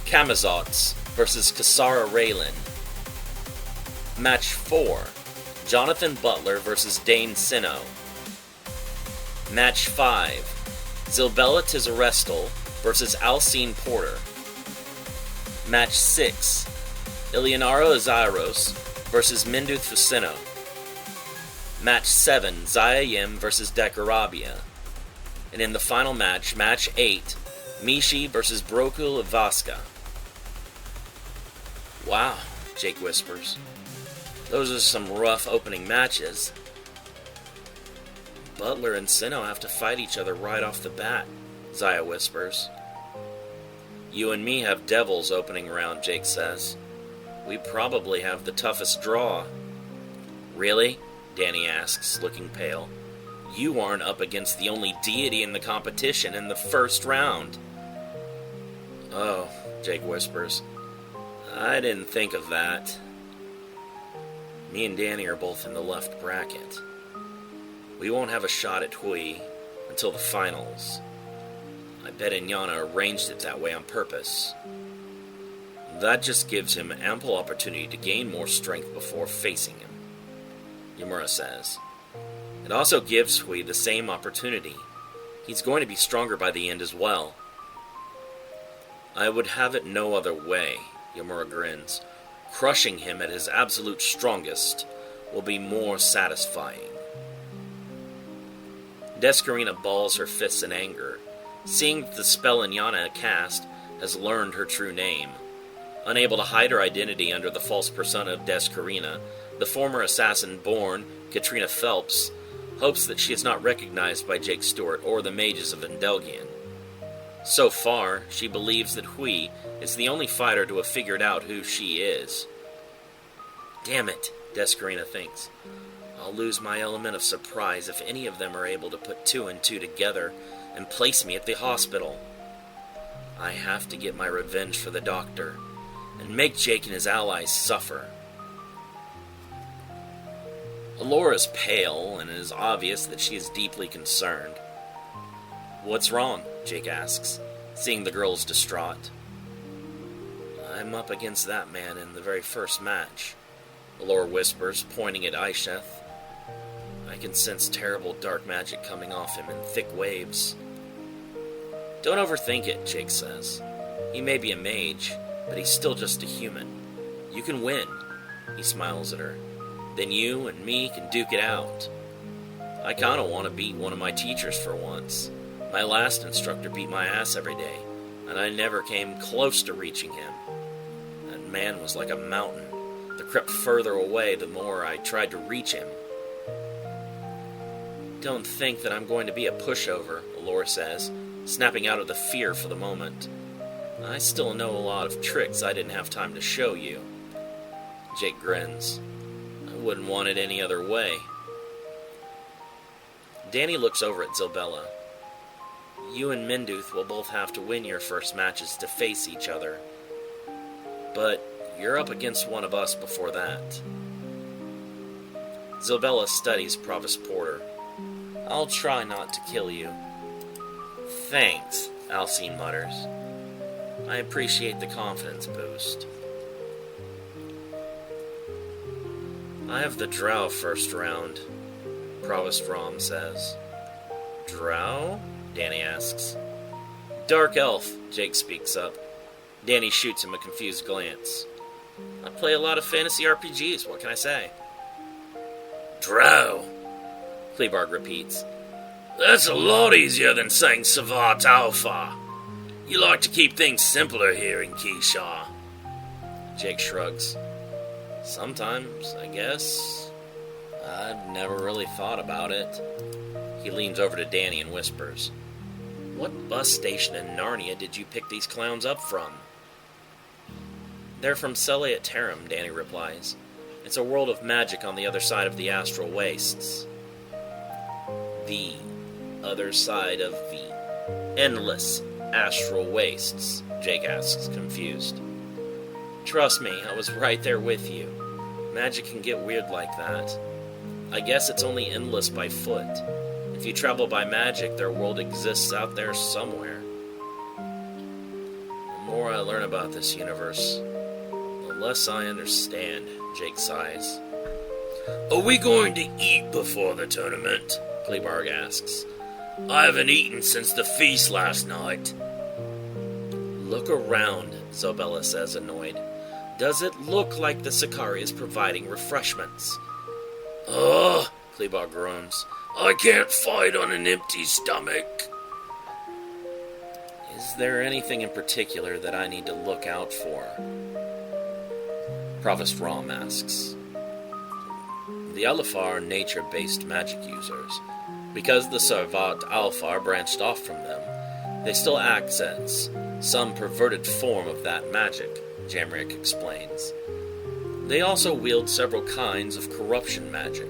Kamazots versus Kasara Raylan. Match 4, Jonathan Butler versus Dane Sino. Match 5, Zilbella Tizarestal versus Alcine Porter. Match 6, Eleonora Zyros versus Minduth Fusino. Match 7, Zaya Yim versus Dekarabia. And in the final match, Match 8, Mishi versus Brokul Ivaska. Wow, Jake whispers. Those are some rough opening matches. Butler and Sino have to fight each other right off the bat, Zaya whispers. You and me have devils opening round, Jake says. We probably have the toughest draw. Really? Danny asks, looking pale. You aren't up against the only deity in the competition in the first round. Oh, Jake whispers. I didn't think of that. Me and Danny are both in the left bracket. We won't have a shot at Hui until the finals. I bet Inyana arranged it that way on purpose. That just gives him ample opportunity to gain more strength before facing him, Yamura says. It also gives Hui the same opportunity. He's going to be stronger by the end as well. I would have it no other way, Yamura grins. Crushing him at his absolute strongest will be more satisfying. Descarina balls her fists in anger, seeing that the spell Inyana cast has learned her true name. Unable to hide her identity under the false persona of Descarina, the former assassin born Katrina Phelps hopes that she is not recognized by Jake Stewart or the mages of Endelgian. So far, she believes that Hui is the only fighter to have figured out who she is. Damn it, Descarina thinks. I'll lose my element of surprise if any of them are able to put 2 and 2 together and place me at the hospital. I have to get my revenge for the doctor and make Jake and his allies suffer. Alora is pale, and it is obvious that she is deeply concerned. What's wrong? Jake asks, seeing the girl is distraught. I'm up against that man in the very first match. Allure whispers, pointing at Isheth. I can sense terrible dark magic coming off him in thick waves. Don't overthink it, Jake says. He may be a mage, but he's still just a human. You can win. He smiles at her. Then you and me can duke it out. I kinda want to beat one of my teachers for once. My last instructor beat my ass every day, and I never came close to reaching him. That man was like a mountain that crept further away the more I tried to reach him. Don't think that I'm going to be a pushover, Allure says, snapping out of the fear for the moment. I still know a lot of tricks I didn't have time to show you. Jake grins. I wouldn't want it any other way. Danny looks over at Zilbella. You and Minduth will both have to win your first matches to face each other. But you're up against one of us before that. Zilbella studies Provost Porter. I'll try not to kill you. Thanks, Alcine mutters. I appreciate the confidence boost. I have the drow first round, Provost Rom says. Drow? Danny asks. Dark elf, Jake speaks up. Danny shoots him a confused glance. I play a lot of fantasy RPGs, what can I say? Drow, Klebarg repeats. That's a lot easier than saying Savat Alpha. You like to keep things simpler here in Keyshaw. Jake shrugs. Sometimes, I guess. I've never really thought about it. He leans over to Danny and whispers. What bus station in Narnia did you pick these clowns up from? They're from Celiat Terram, Danny replies. It's a world of magic on the other side of the astral wastes. The other side of the endless astral wastes, Jake asks, confused. Trust me, I was right there with you. Magic can get weird like that. I guess it's only endless by foot. If you travel by magic, their world exists out there somewhere. The more I learn about this universe, the less I understand, Jake sighs. Are we going to eat before the tournament? Klebarg asks. I haven't eaten since the feast last night. Look around, Zobella says, annoyed. Does it look like the Sakari is providing refreshments? Ugh, Klebarg groans. I can't fight on an empty stomach. Is there anything in particular that I need to look out for? Provost Rom asks. The Alifar are nature-based magic users. Because the Sarvat Alfar branched off from them, they still access some perverted form of that magic, Jamrick explains. They also wield several kinds of corruption magic.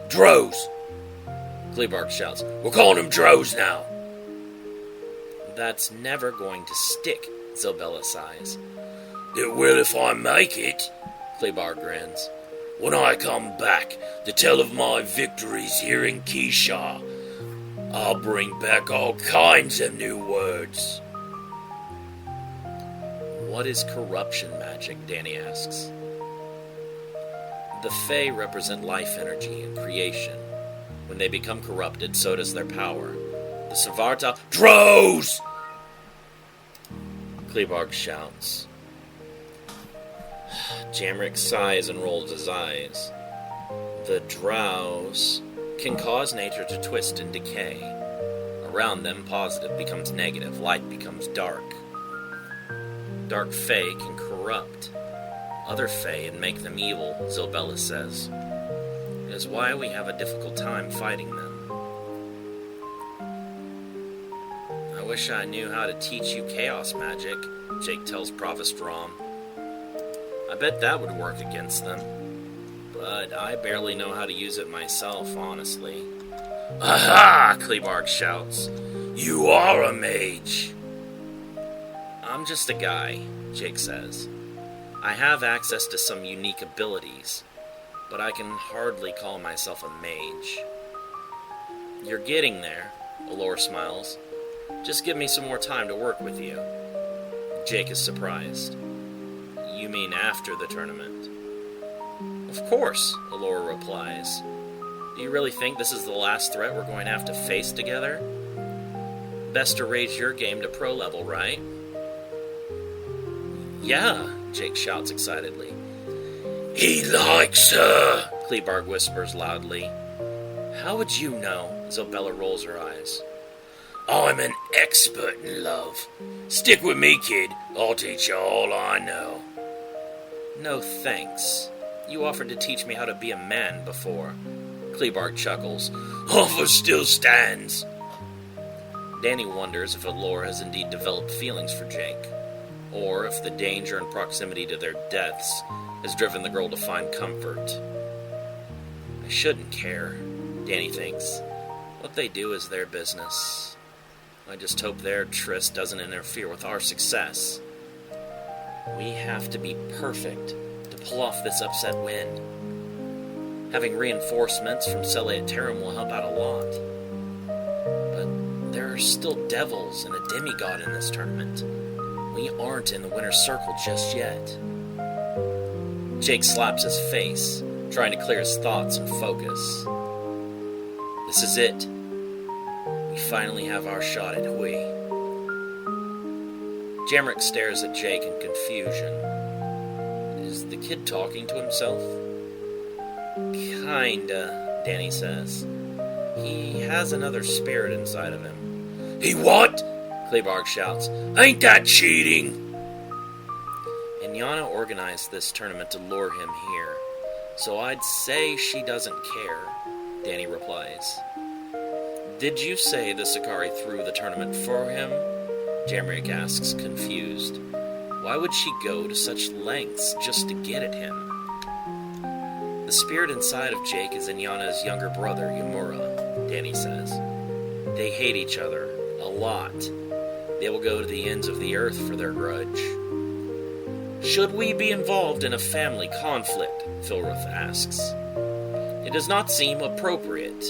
Drows! Klebarg shouts. We're calling them Drows now! That's never going to stick, Zilbella sighs. It will if I make it, Klebarg grins. When I come back to tell of my victories here in Keyshaw, I'll bring back all kinds of new words. What is corruption magic? Danny asks. The Fae represent life energy and creation. When they become corrupted, so does their power. The Savarta... Drows! Klebarg shouts. Jamrick sighs and rolls his eyes. The drows can cause nature to twist and decay. Around them, positive becomes negative, light becomes dark. Dark Fae can corrupt other Fae and make them evil, Zilbella says. It is why we have a difficult time fighting them. I wish I knew how to teach you chaos magic, Jake tells Provost Rom. I bet that would work against them. But I barely know how to use it myself, honestly. Aha! Klebarg shouts. You are a mage! I'm just a guy, Jake says. I have access to some unique abilities, but I can hardly call myself a mage. You're getting there, Allure smiles. Just give me some more time to work with you. Jake is surprised. You mean after the tournament? Of course, Allura replies. Do you really think this is the last threat we're going to have to face together? Best to raise your game to pro level, right? Yeah, Jake shouts excitedly. He likes her, Klebarg whispers loudly. How would you know? Zobella rolls her eyes. I'm an expert in love. Stick with me, kid. I'll teach you all I know. No thanks. You offered to teach me how to be a man before. Klebarg chuckles. Offer still stands. Danny wonders if Allura has indeed developed feelings for Jake, or if the danger and proximity to their deaths has driven the girl to find comfort. I shouldn't care, Danny thinks. What they do is their business. I just hope their tryst doesn't interfere with our success. We have to be perfect to pull off this upset win. Having reinforcements from Celeitarum will help out a lot. But there are still devils and a demigod in this tournament. We aren't in the winner's circle just yet. Jake slaps his face, trying to clear his thoughts and focus. This is it. We finally have our shot at Hui. Jamrick stares at Jake in confusion. Is the kid talking to himself? Kinda, Danny says. He has another spirit inside of him. He what? Klebarg shouts. Ain't that cheating? Inyana organized this tournament to lure him here, so I'd say she doesn't care, Danny replies. Did you say the Sakari threw the tournament for him? Jamrick asks, confused. Why would she go to such lengths just to get at him? The spirit inside of Jake is Inyana's younger brother, Yamura, Danny says. They hate each other, a lot. They will go to the ends of the earth for their grudge. Should we be involved in a family conflict? Filruth asks. It does not seem appropriate.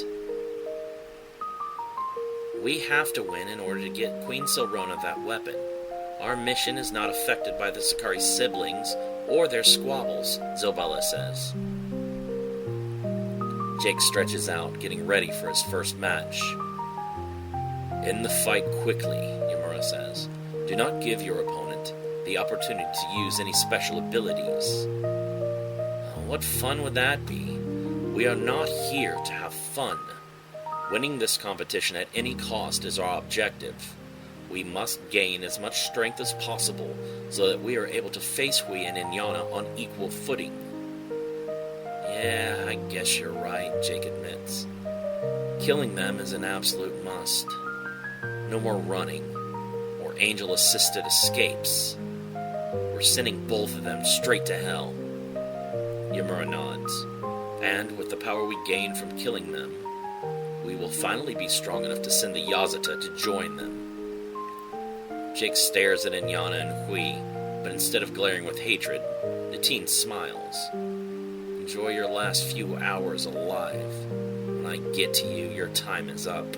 We have to win in order to get Queen Silrona that weapon. Our mission is not affected by the Sakari siblings or their squabbles, Zobella says. Jake stretches out, getting ready for his first match. End the fight quickly, Yamura says. Do not give your opponent the opportunity to use any special abilities. What fun would that be? We are not here to have fun. Winning this competition at any cost is our objective. We must gain as much strength as possible so that we are able to face Hui and Inyana on equal footing. Yeah, I guess you're right, Jake admits. Killing them is an absolute must. No more running or angel-assisted escapes. We're sending both of them straight to hell. Yamura nods, and with the power we gain from killing them, we will finally be strong enough to send the Yazata to join them. Jake stares at Inyana and Hui, but instead of glaring with hatred, the teen smiles. Enjoy your last few hours alive. When I get to you, your time is up.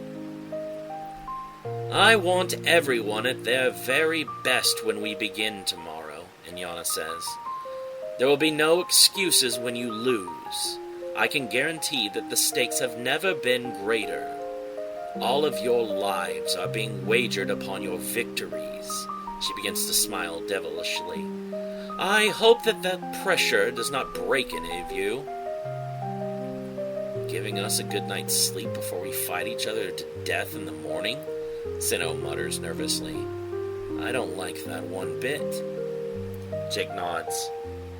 I want everyone at their very best when we begin tomorrow, Inyana says. There will be no excuses when you lose. I can guarantee that the stakes have never been greater. All of your lives are being wagered upon your victories. She begins to smile devilishly. I hope that pressure does not break any of you. Giving us a good night's sleep before we fight each other to death in the morning? Sinnoh mutters nervously. I don't like that one bit. Jake nods.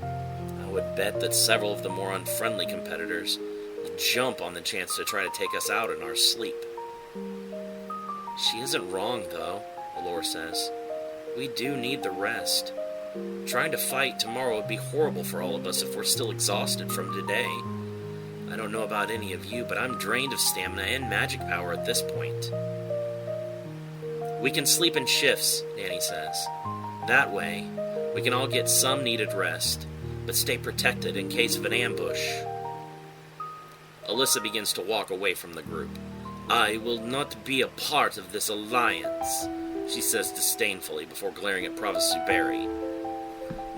I would bet that several of the more unfriendly competitors will jump on the chance to try to take us out in our sleep. She isn't wrong, though, Allura says. We do need the rest. Trying to fight tomorrow would be horrible for all of us if we're still exhausted from today. I don't know about any of you, but I'm drained of stamina and magic power at this point. We can sleep in shifts, Danny says. That way, we can all get some needed rest, but stay protected in case of an ambush. Alyssa begins to walk away from the group. I will not be a part of this alliance, she says disdainfully before glaring at Professor Barry.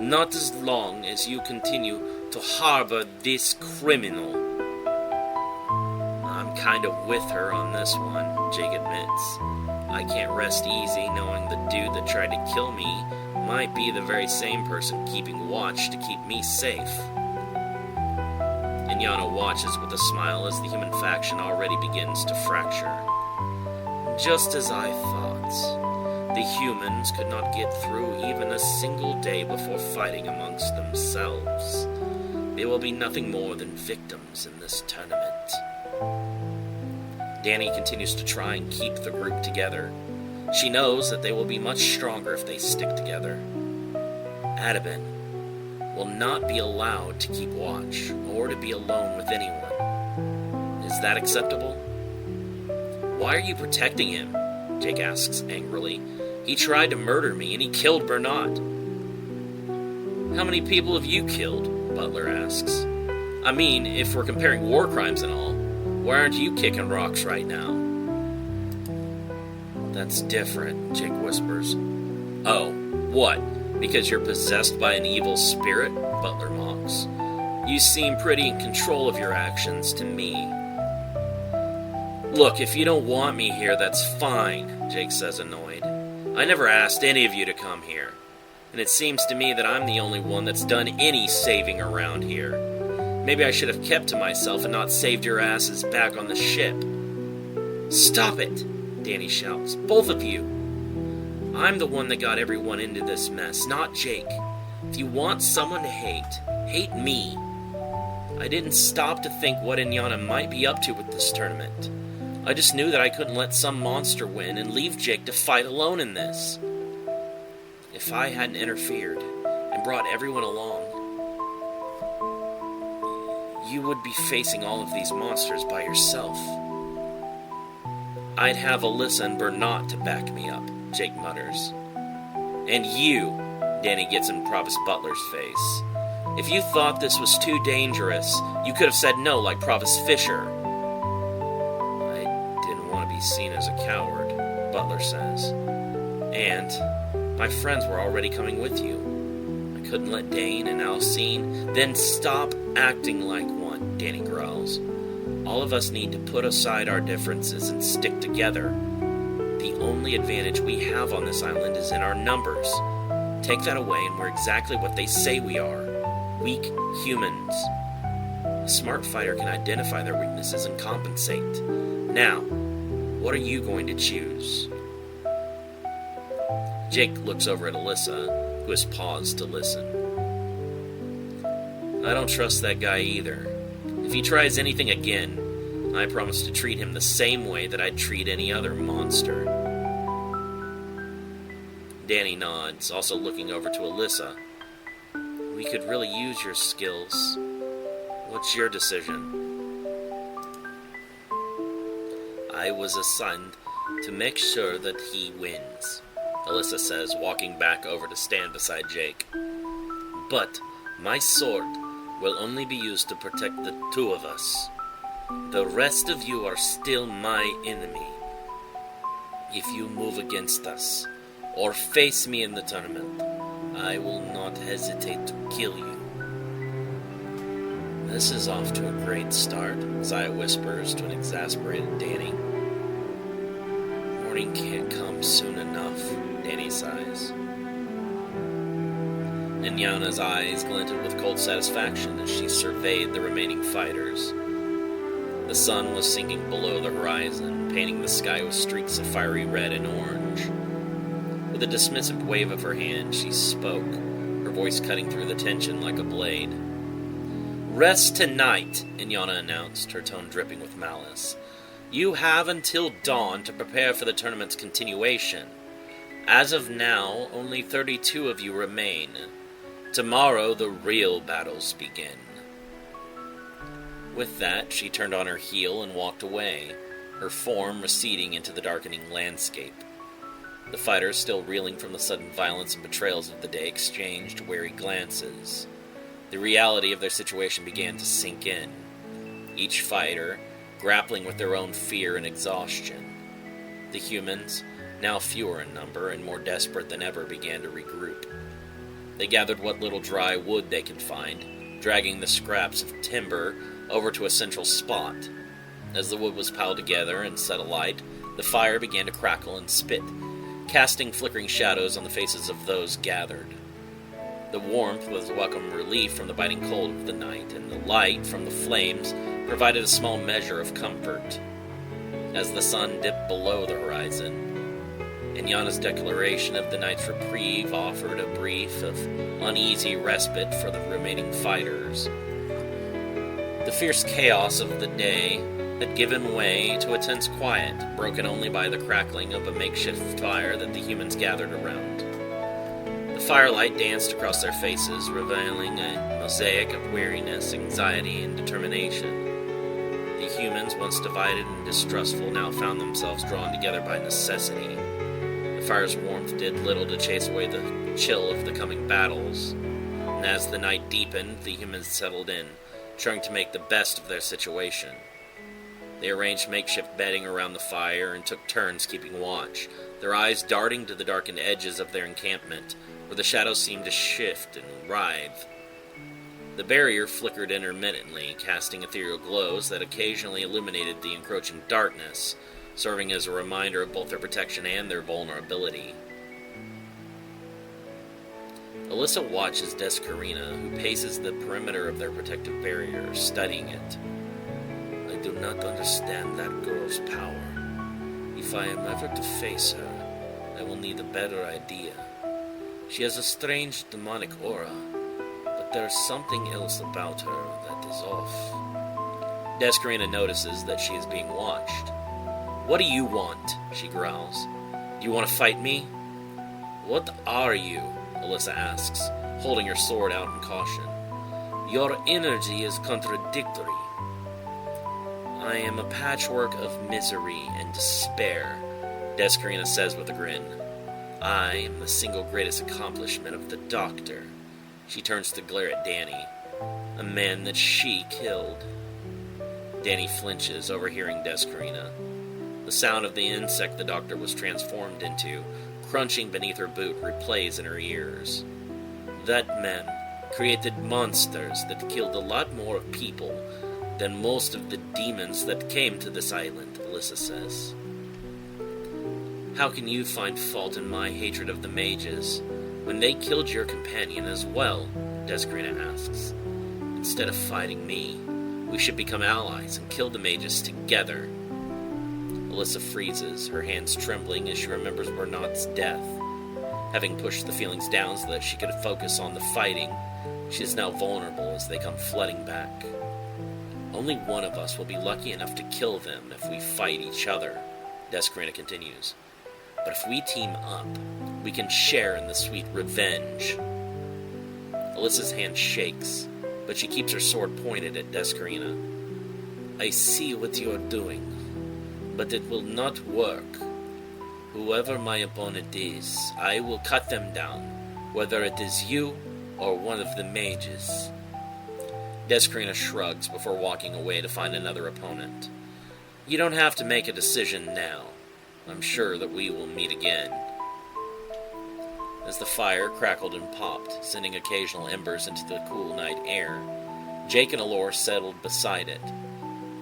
Not as long as you continue to harbor this criminal. I'm kind of with her on this one, Jake admits. I can't rest easy knowing the dude that tried to kill me might be the very same person keeping watch to keep me safe. Inyana watches with a smile as the human faction already begins to fracture. Just as I thought, the humans could not get through even a single day before fighting amongst themselves. They will be nothing more than victims in this tournament. Danny continues to try and keep the group together. She knows that they will be much stronger if they stick together. Adabin will not be allowed to keep watch or to be alone with anyone. Is that acceptable? Why are you protecting him? Jake asks angrily. He tried to murder me and he killed Bernard. How many people have you killed? Butler asks. I mean, if we're comparing war crimes and all, why aren't you kicking rocks right now? That's different, Jake whispers. Oh, what? Because you're possessed by an evil spirit? Butler mocks. You seem pretty in control of your actions to me. Look, if you don't want me here, that's fine, Jake says annoyed. I never asked any of you to come here, and it seems to me that I'm the only one that's done any saving around here. Maybe I should have kept to myself and not saved your asses back on the ship. Stop it, Danny shouts. Both of you. I'm the one that got everyone into this mess, not Jake. If you want someone to hate me. I didn't stop to think what Inyana might be up to with this tournament. I just knew that I couldn't let some monster win and leave Jake to fight alone in this. If I hadn't interfered and brought everyone along, you would be facing all of these monsters by yourself. I'd have Alyssa and Bernat to back me up, Jake mutters. And you, Danny gets in Provost Butler's face. If you thought this was too dangerous, you could have said no like Provost Fisher. I didn't want to be seen as a coward, Butler says. And my friends were already coming with you. I couldn't let Dane and Alcine. Then stop acting like one, Danny growls. All of us need to put aside our differences and stick together. The only advantage we have on this island is in our numbers. Take that away and we're exactly what they say we are. Weak humans. A smart fighter can identify their weaknesses and compensate. Now, what are you going to choose? Jake looks over at Alyssa, who has paused to listen. I don't trust that guy either. If he tries anything again, I promise to treat him the same way that I'd treat any other monster. Danny nods, also looking over to Alyssa. We could really use your skills. What's your decision? I was assigned to make sure that he wins, Alyssa says, walking back over to stand beside Jake. But my sword will only be used to protect the two of us. The rest of you are still my enemy. If you move against us, or face me in the tournament, I will not hesitate to kill you. This is off to a great start, Zaya whispers to an exasperated Danny. Morning can't come soon enough, Danny sighs. Inyana's eyes glinted with cold satisfaction as she surveyed the remaining fighters. The sun was sinking below the horizon, painting the sky with streaks of fiery red and orange. With a dismissive wave of her hand, she spoke, her voice cutting through the tension like a blade. Rest tonight, Inyana announced, her tone dripping with malice. You have until dawn to prepare for the tournament's continuation. As of now, only 32 of you remain. Tomorrow, the real battles begin. With that, she turned on her heel and walked away, her form receding into the darkening landscape. The fighters, still reeling from the sudden violence and betrayals of the day, exchanged wary glances. The reality of their situation began to sink in, each fighter grappling with their own fear and exhaustion. The humans, now fewer in number and more desperate than ever, began to regroup. They gathered what little dry wood they could find, dragging the scraps of timber over to a central spot. As the wood was piled together and set alight, the fire began to crackle and spit, casting flickering shadows on the faces of those gathered. The warmth was welcome relief from the biting cold of the night, and the light from the flames provided a small measure of comfort. As the sun dipped below the horizon, Inyana's declaration of the night's reprieve offered a brief of uneasy respite for the remaining fighters. The fierce chaos of the day had given way to a tense quiet, broken only by the crackling of a makeshift fire that the humans gathered around. The firelight danced across their faces, revealing a mosaic of weariness, anxiety, and determination. The humans, once divided and distrustful, now found themselves drawn together by necessity. The fire's warmth did little to chase away the chill of the coming battles, and as the night deepened, the humans settled in, trying to make the best of their situation. They arranged makeshift bedding around the fire and took turns keeping watch, their eyes darting to the darkened edges of their encampment, where the shadows seemed to shift and writhe. The barrier flickered intermittently, casting ethereal glows that occasionally illuminated the encroaching darkness, serving as a reminder of both their protection and their vulnerability. Alyssa watches Descarina, who paces the perimeter of their protective barrier, studying it. I do not understand that girl's power. If I am ever to face her, I will need a better idea. She has a strange demonic aura, but there is something else about her that is off. Descarina notices that she is being watched. What do you want? She growls. Do you want to fight me? What are you? Alyssa asks, holding her sword out in caution. Your energy is contradictory. I am a patchwork of misery and despair, Descarina says with a grin. I am the single greatest accomplishment of the Doctor. She turns to glare at Danny, a man that she killed. Danny flinches, overhearing Descarina. The sound of the insect the Doctor was transformed into, crunching beneath her boot, replays in her ears. That man created monsters that killed a lot more people than most of the demons that came to this island, Alyssa says. How can you find fault in my hatred of the mages when they killed your companion as well? Descarina asks. Instead of fighting me, we should become allies and kill the mages together. Alyssa freezes, her hands trembling as she remembers Bernard's death. Having pushed the feelings down so that she could focus on the fighting, she is now vulnerable as they come flooding back. Only one of us will be lucky enough to kill them if we fight each other, Descarina continues. But if we team up, we can share in the sweet revenge. Alyssa's hand shakes, but she keeps her sword pointed at Descarina. I see what you are doing, but it will not work. Whoever my opponent is, I will cut them down, whether it is you or one of the mages. Descarina shrugs before walking away to find another opponent. You don't have to make a decision now. I'm sure that we will meet again. As the fire crackled and popped, sending occasional embers into the cool night air, Jake and Allure settled beside it.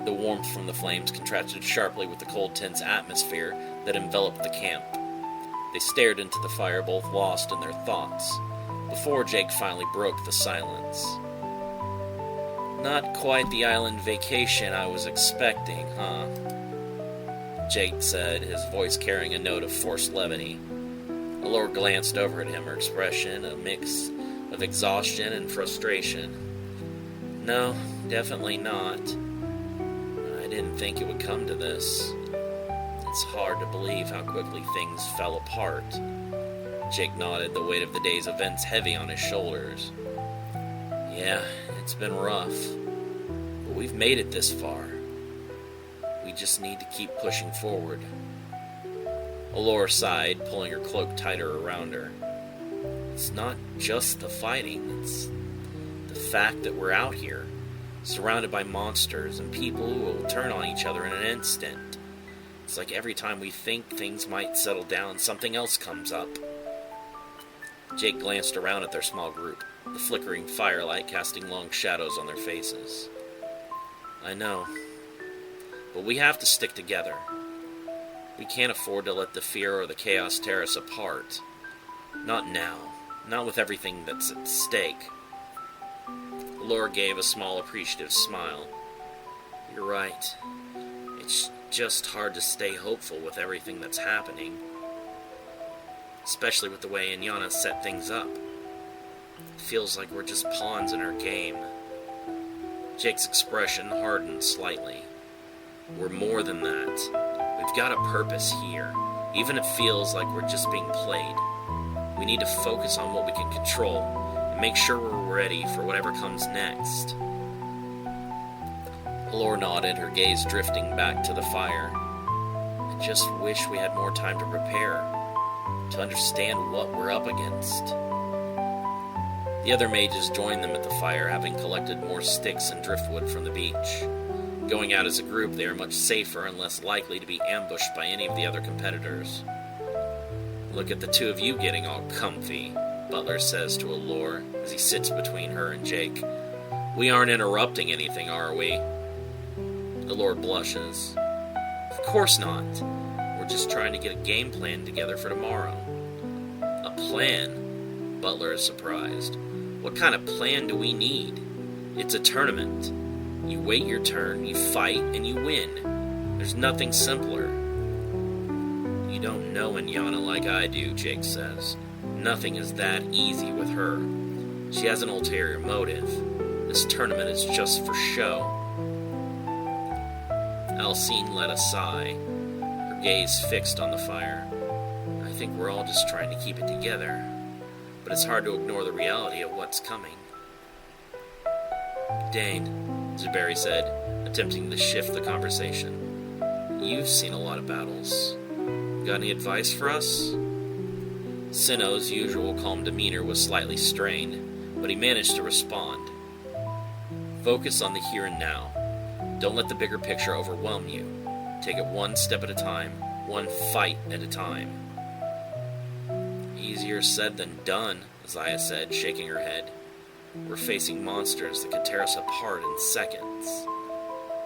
The warmth from the flames contrasted sharply with the cold, tense atmosphere that enveloped the camp. They stared into the fire, both lost in their thoughts, before Jake finally broke the silence. Not quite the island vacation I was expecting, huh? Jake said, his voice carrying a note of forced levity. Allure glanced over at him, her expression a mix of exhaustion and frustration. No, definitely not. I didn't think it would come to this. It's hard to believe how quickly things fell apart. Jake nodded, the weight of the day's events heavy on his shoulders. Yeah, it's been rough, but we've made it this far. We just need to keep pushing forward. Allure sighed, pulling her cloak tighter around her. It's not just the fighting, it's the fact that we're out here, surrounded by monsters and people who will turn on each other in an instant. It's like every time we think things might settle down, something else comes up. Jake glanced around at their small group, the flickering firelight casting long shadows on their faces. I know, but we have to stick together. We can't afford to let the fear or the chaos tear us apart. Not now. Not with everything that's at stake. Laura gave a small, appreciative smile. You're right. It's just hard to stay hopeful with everything that's happening. Especially with the way Inyana set things up. It feels like we're just pawns in her game. Jake's expression hardened slightly. We're more than that. We've got a purpose here, even if it feels like we're just being played. We need to focus on what we can control and make sure we're ready for whatever comes next. Laura nodded, her gaze drifting back to the fire. I just wish we had more time to prepare, to understand what we're up against. The other mages joined them at the fire, having collected more sticks and driftwood from the beach. Going out as a group, they are much safer and less likely to be ambushed by any of the other competitors. Look at the two of you getting all comfy, Butler says to Allure as he sits between her and Jake. We aren't interrupting anything, are we? Allure blushes. Of course not. We're just trying to get a game plan together for tomorrow. A plan? Butler is surprised. What kind of plan do we need? It's a tournament. You wait your turn, you fight, and you win. There's nothing simpler. You don't know Inyana like I do, Jake says. Nothing is that easy with her. She has an ulterior motive. This tournament is just for show. Alcine let a sigh, her gaze fixed on the fire. I think we're all just trying to keep it together, but it's hard to ignore the reality of what's coming. Dane, Zuberi said, attempting to shift the conversation. You've seen a lot of battles. Got any advice for us? Sinnoh's usual calm demeanor was slightly strained, but he managed to respond. Focus on the here and now. Don't let the bigger picture overwhelm you. Take it one step at a time, one fight at a time. Easier said than done, Zaya said, shaking her head. We're facing monsters that could tear us apart in seconds.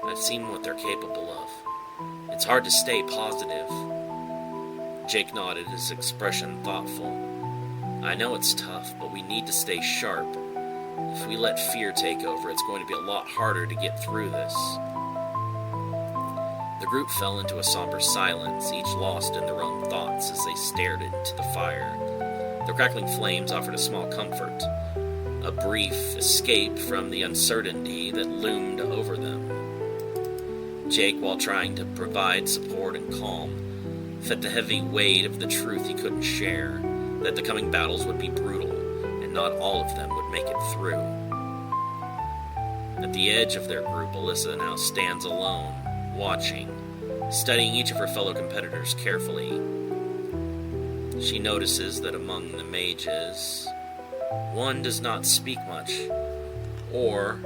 I've seen what they're capable of. It's hard to stay positive. Jake nodded, his expression thoughtful. I know it's tough, but we need to stay sharp. If we let fear take over, it's going to be a lot harder to get through this. The group fell into a somber silence, each lost in their own thoughts as they stared into the fire. The crackling flames offered a small comfort, a brief escape from the uncertainty that loomed over them. Jake, while trying to provide support and calm, felt the heavy weight of the truth he couldn't share, that the coming battles would be brutal, and not all of them would make it through. At the edge of their group, Alyssa now stands alone, watching, studying each of her fellow competitors carefully. She notices that among the mages, one does not speak much, or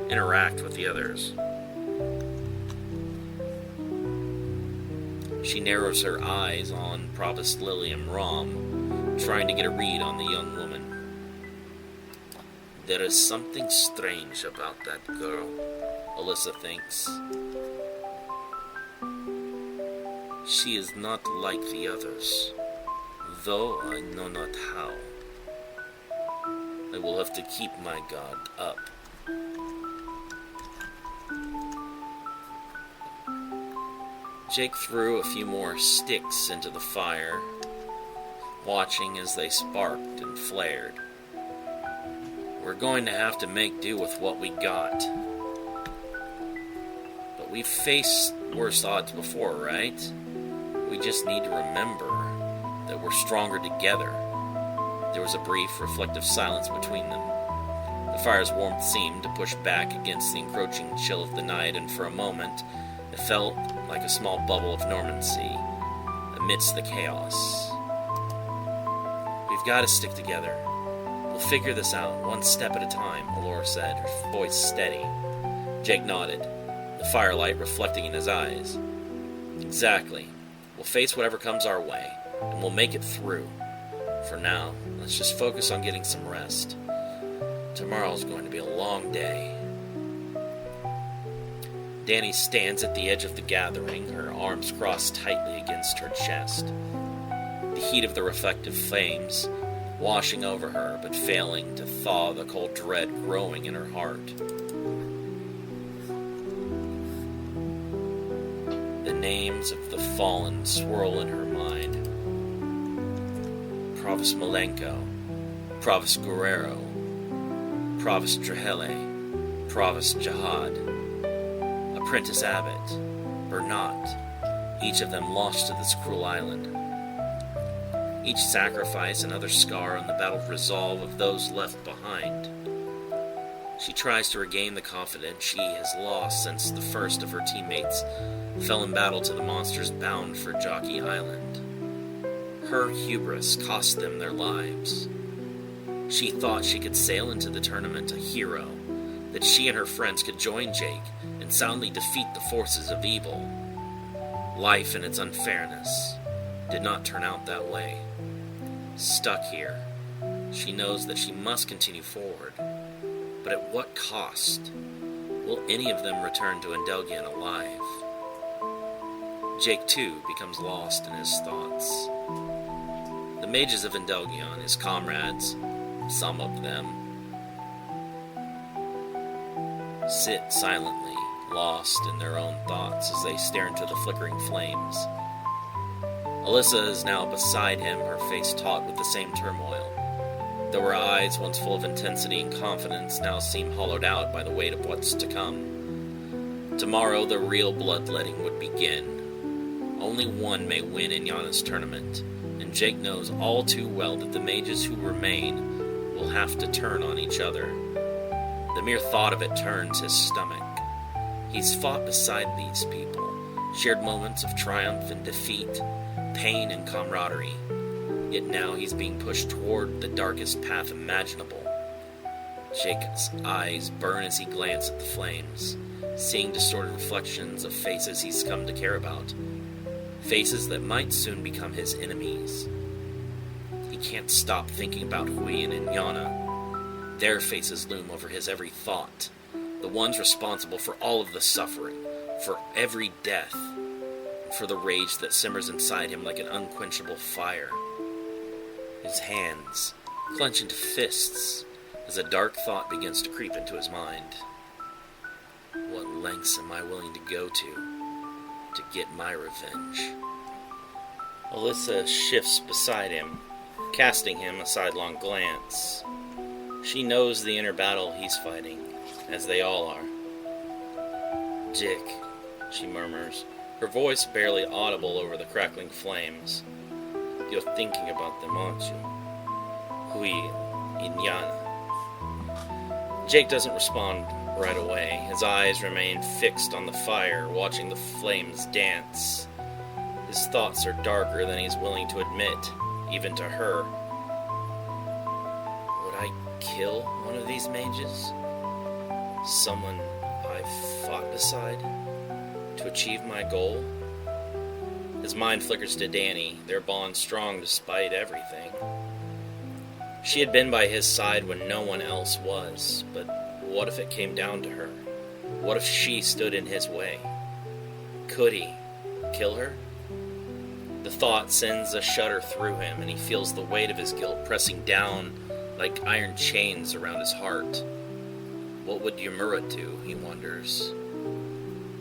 interact with the others. She narrows her eyes on Provost Lilium Rom, trying to get a read on the young woman. There is something strange about that girl, Alyssa thinks. She is not like the others, though I know not how. I will have to keep my guard up. Jake threw a few more sticks into the fire, watching as they sparked and flared. We're going to have to make do with what we got. But we've faced worse odds before, right? We just need to remember that we're stronger together. There was a brief, reflective silence between them. The fire's warmth seemed to push back against the encroaching chill of the night, and for a moment, it felt like a small bubble of normalcy amidst the chaos. We've got to stick together. We'll figure this out, one step at a time, Allure said, her voice steady. Jake nodded, the firelight reflecting in his eyes. Exactly. We'll face whatever comes our way, and we'll make it through. For now, let's just focus on getting some rest. Tomorrow's going to be a long day. Danny stands at the edge of the gathering, her arms crossed tightly against her chest. The heat of the reflective flames washing over her, but failing to thaw the cold dread growing in her heart. The names of the fallen swirl in her mind. Provis Malenko, Provis Guerrero, Provis Drahele, Provis Jihad, Apprentice Abbott, Bernat, each of them lost to this cruel island. Each sacrifice another scar on the battled resolve of those left behind. She tries to regain the confidence she has lost since the first of her teammates fell in battle to the monsters bound for Jockey Island. Her hubris cost them their lives. She thought she could sail into the tournament a hero, that she and her friends could join Jake and soundly defeat the forces of evil. Life and its unfairness did not turn out that way. Stuck here, she knows that she must continue forward. But at what cost? Will any of them return to Endelgian alive? Jake, too, becomes lost in his thoughts. The mages of Endelgion, his comrades, some of them, sit silently, lost in their own thoughts as they stare into the flickering flames. Alyssa is now beside him, her face taut with the same turmoil. Though her eyes, once full of intensity and confidence, now seem hollowed out by the weight of what's to come. Tomorrow, the real bloodletting would begin. Only one may win in Yana's tournament, and Jake knows all too well that the mages who remain will have to turn on each other. The mere thought of it turns his stomach. He's fought beside these people, shared moments of triumph and defeat, pain and camaraderie. Yet now he's being pushed toward the darkest path imaginable. Jake's eyes burn as he glances at the flames, seeing distorted reflections of faces he's come to care about. Faces that might soon become his enemies. He can't stop thinking about Huiyin and Yana. Their faces loom over his every thought. The ones responsible for all of the suffering, for every death, for the rage that simmers inside him like an unquenchable fire. His hands clench into fists as a dark thought begins to creep into his mind. What lengths am I willing to go to get my revenge? Alyssa shifts beside him, casting him a sidelong glance. She knows the inner battle he's fighting, as they all are. Jake, she murmurs, her voice barely audible over the crackling flames. You're thinking about them, aren't you? Hui and Yana. Jake doesn't respond right away. His eyes remain fixed on the fire, watching the flames dance. His thoughts are darker than he's willing to admit, even to her. Would I kill one of these mages? Someone I've fought beside? To achieve my goal? His mind flickers to Danny, their bond strong despite everything. She had been by his side when no one else was, but what if it came down to her? What if she stood in his way? Could he kill her? The thought sends a shudder through him, and he feels the weight of his guilt pressing down like iron chains around his heart. What would Yamura do, he wonders.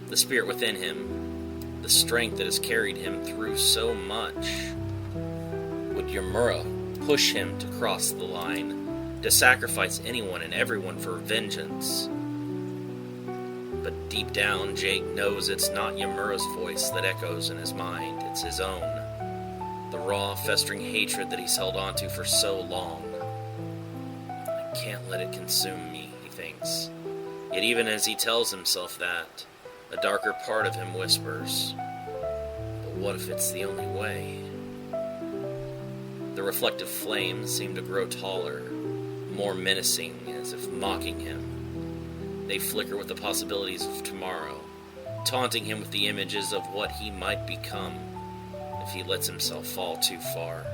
The spirit within him, the strength that has carried him through so much. Would Yamura push him to cross the line, to sacrifice anyone and everyone for vengeance? But deep down, Jake knows it's not Yamura's voice that echoes in his mind, it's his own. The raw, festering hatred that he's held onto for so long. I can't let it consume me, he thinks. Yet even as he tells himself that, a darker part of him whispers, but what if it's the only way? The reflective flames seem to grow taller, more menacing, as if mocking him. They flicker with the possibilities of tomorrow, taunting him with the images of what he might become if he lets himself fall too far.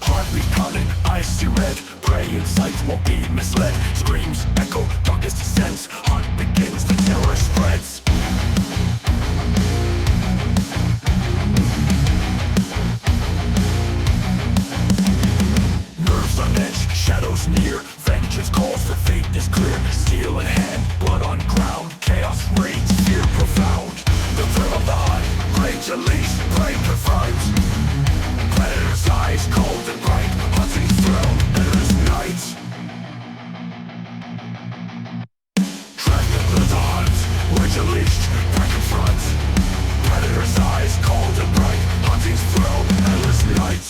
Heartbeat pounding, icy red. Prey in sight, won't be misled. Screams echo, darkest descends. Heart begins, the terror spreads. Nerves on edge, shadows near. Vengeance calls, the fate is clear. Steel in hand, blood on ground. Chaos reigns, fear profound. The thrill of the hunt, rage unleashed, prey confront. Predator's eyes, cold and bright. Hunting thrill, endless night. Trapped in the hunt, rage unleashed, prey confront. Predator's eyes, cold and bright. Hunting's thrill, endless night.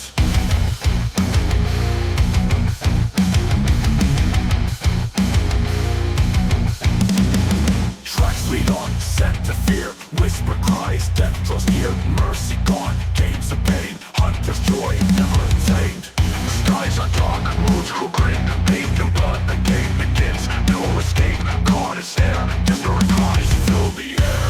Tracks lead on, set to fear. Whisper cries, death draws near. Mercy gone, games of pain. Hunter's joy, never attained. Skies are dark, roads grow green. Paved in blood, the game begins. No escape, God is there. Disparate cries fill the air.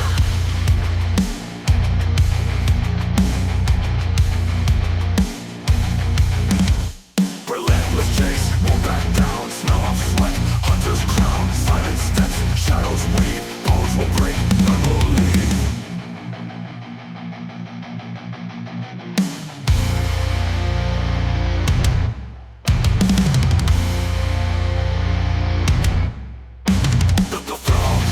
Relentless chase, won't back down. Smell of sweat, hunter's crown. Silent steps, shadows weave. Bones will break, none will leave. The throne.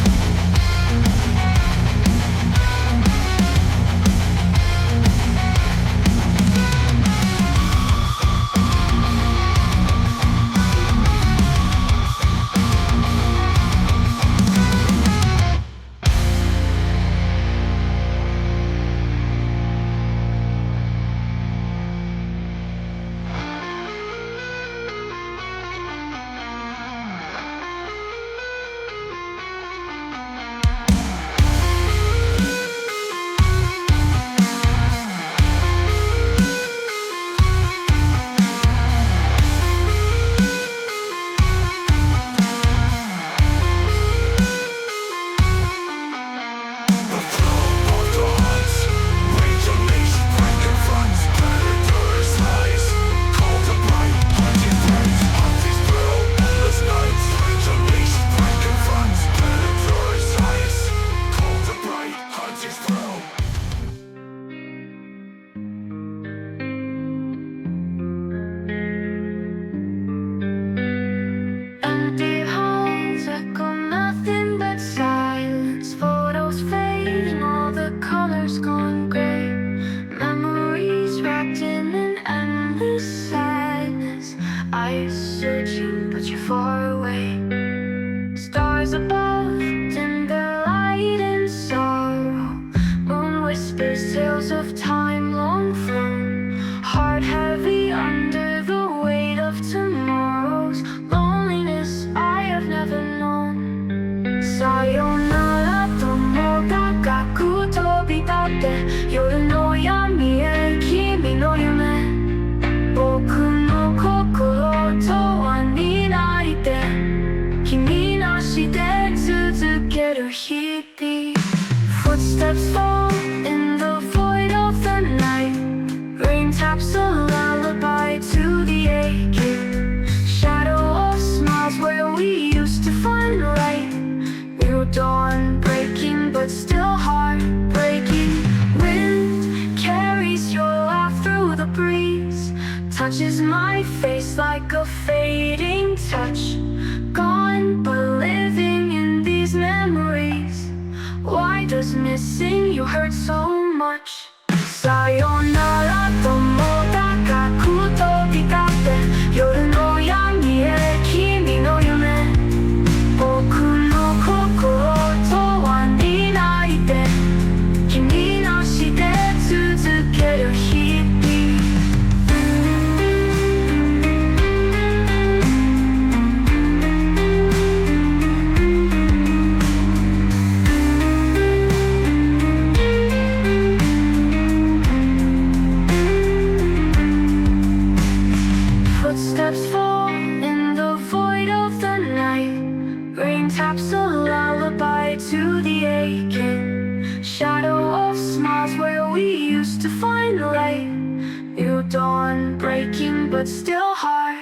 Empty halls echo nothing but silence. Photos fade and all the colors gone gray. Memories wrapped in an endless sadness. Eyes searching, but you're far away. Stars above dim their light in sorrow. Moon whispers tales of time long flown. Heart heavy under the weight of tomorrow's loneliness I have never known. Sayonara tomo ga gaku tobitatte. Yoru no yami e kimi no yume. Boku no kokoro to wa ninaite. Kimi no shite tsuzukeru hiti. Footsteps fall in the void of the night. Rain taps a lullaby to the aching. Shadow of smiles where we used to find light. New dawn breaking but still heartbreaking. Wind carries your laugh through the breeze. Touches my face like a fading touch. Gone but living in these memories. Why does missing you hurt so much? Sayonara tomo ga gaku tobitatte. Yoru no yami e kimi no yume. Boku no kokoro to wa ninaite. Kimi no shite tsuzukeru hiti. but still hard.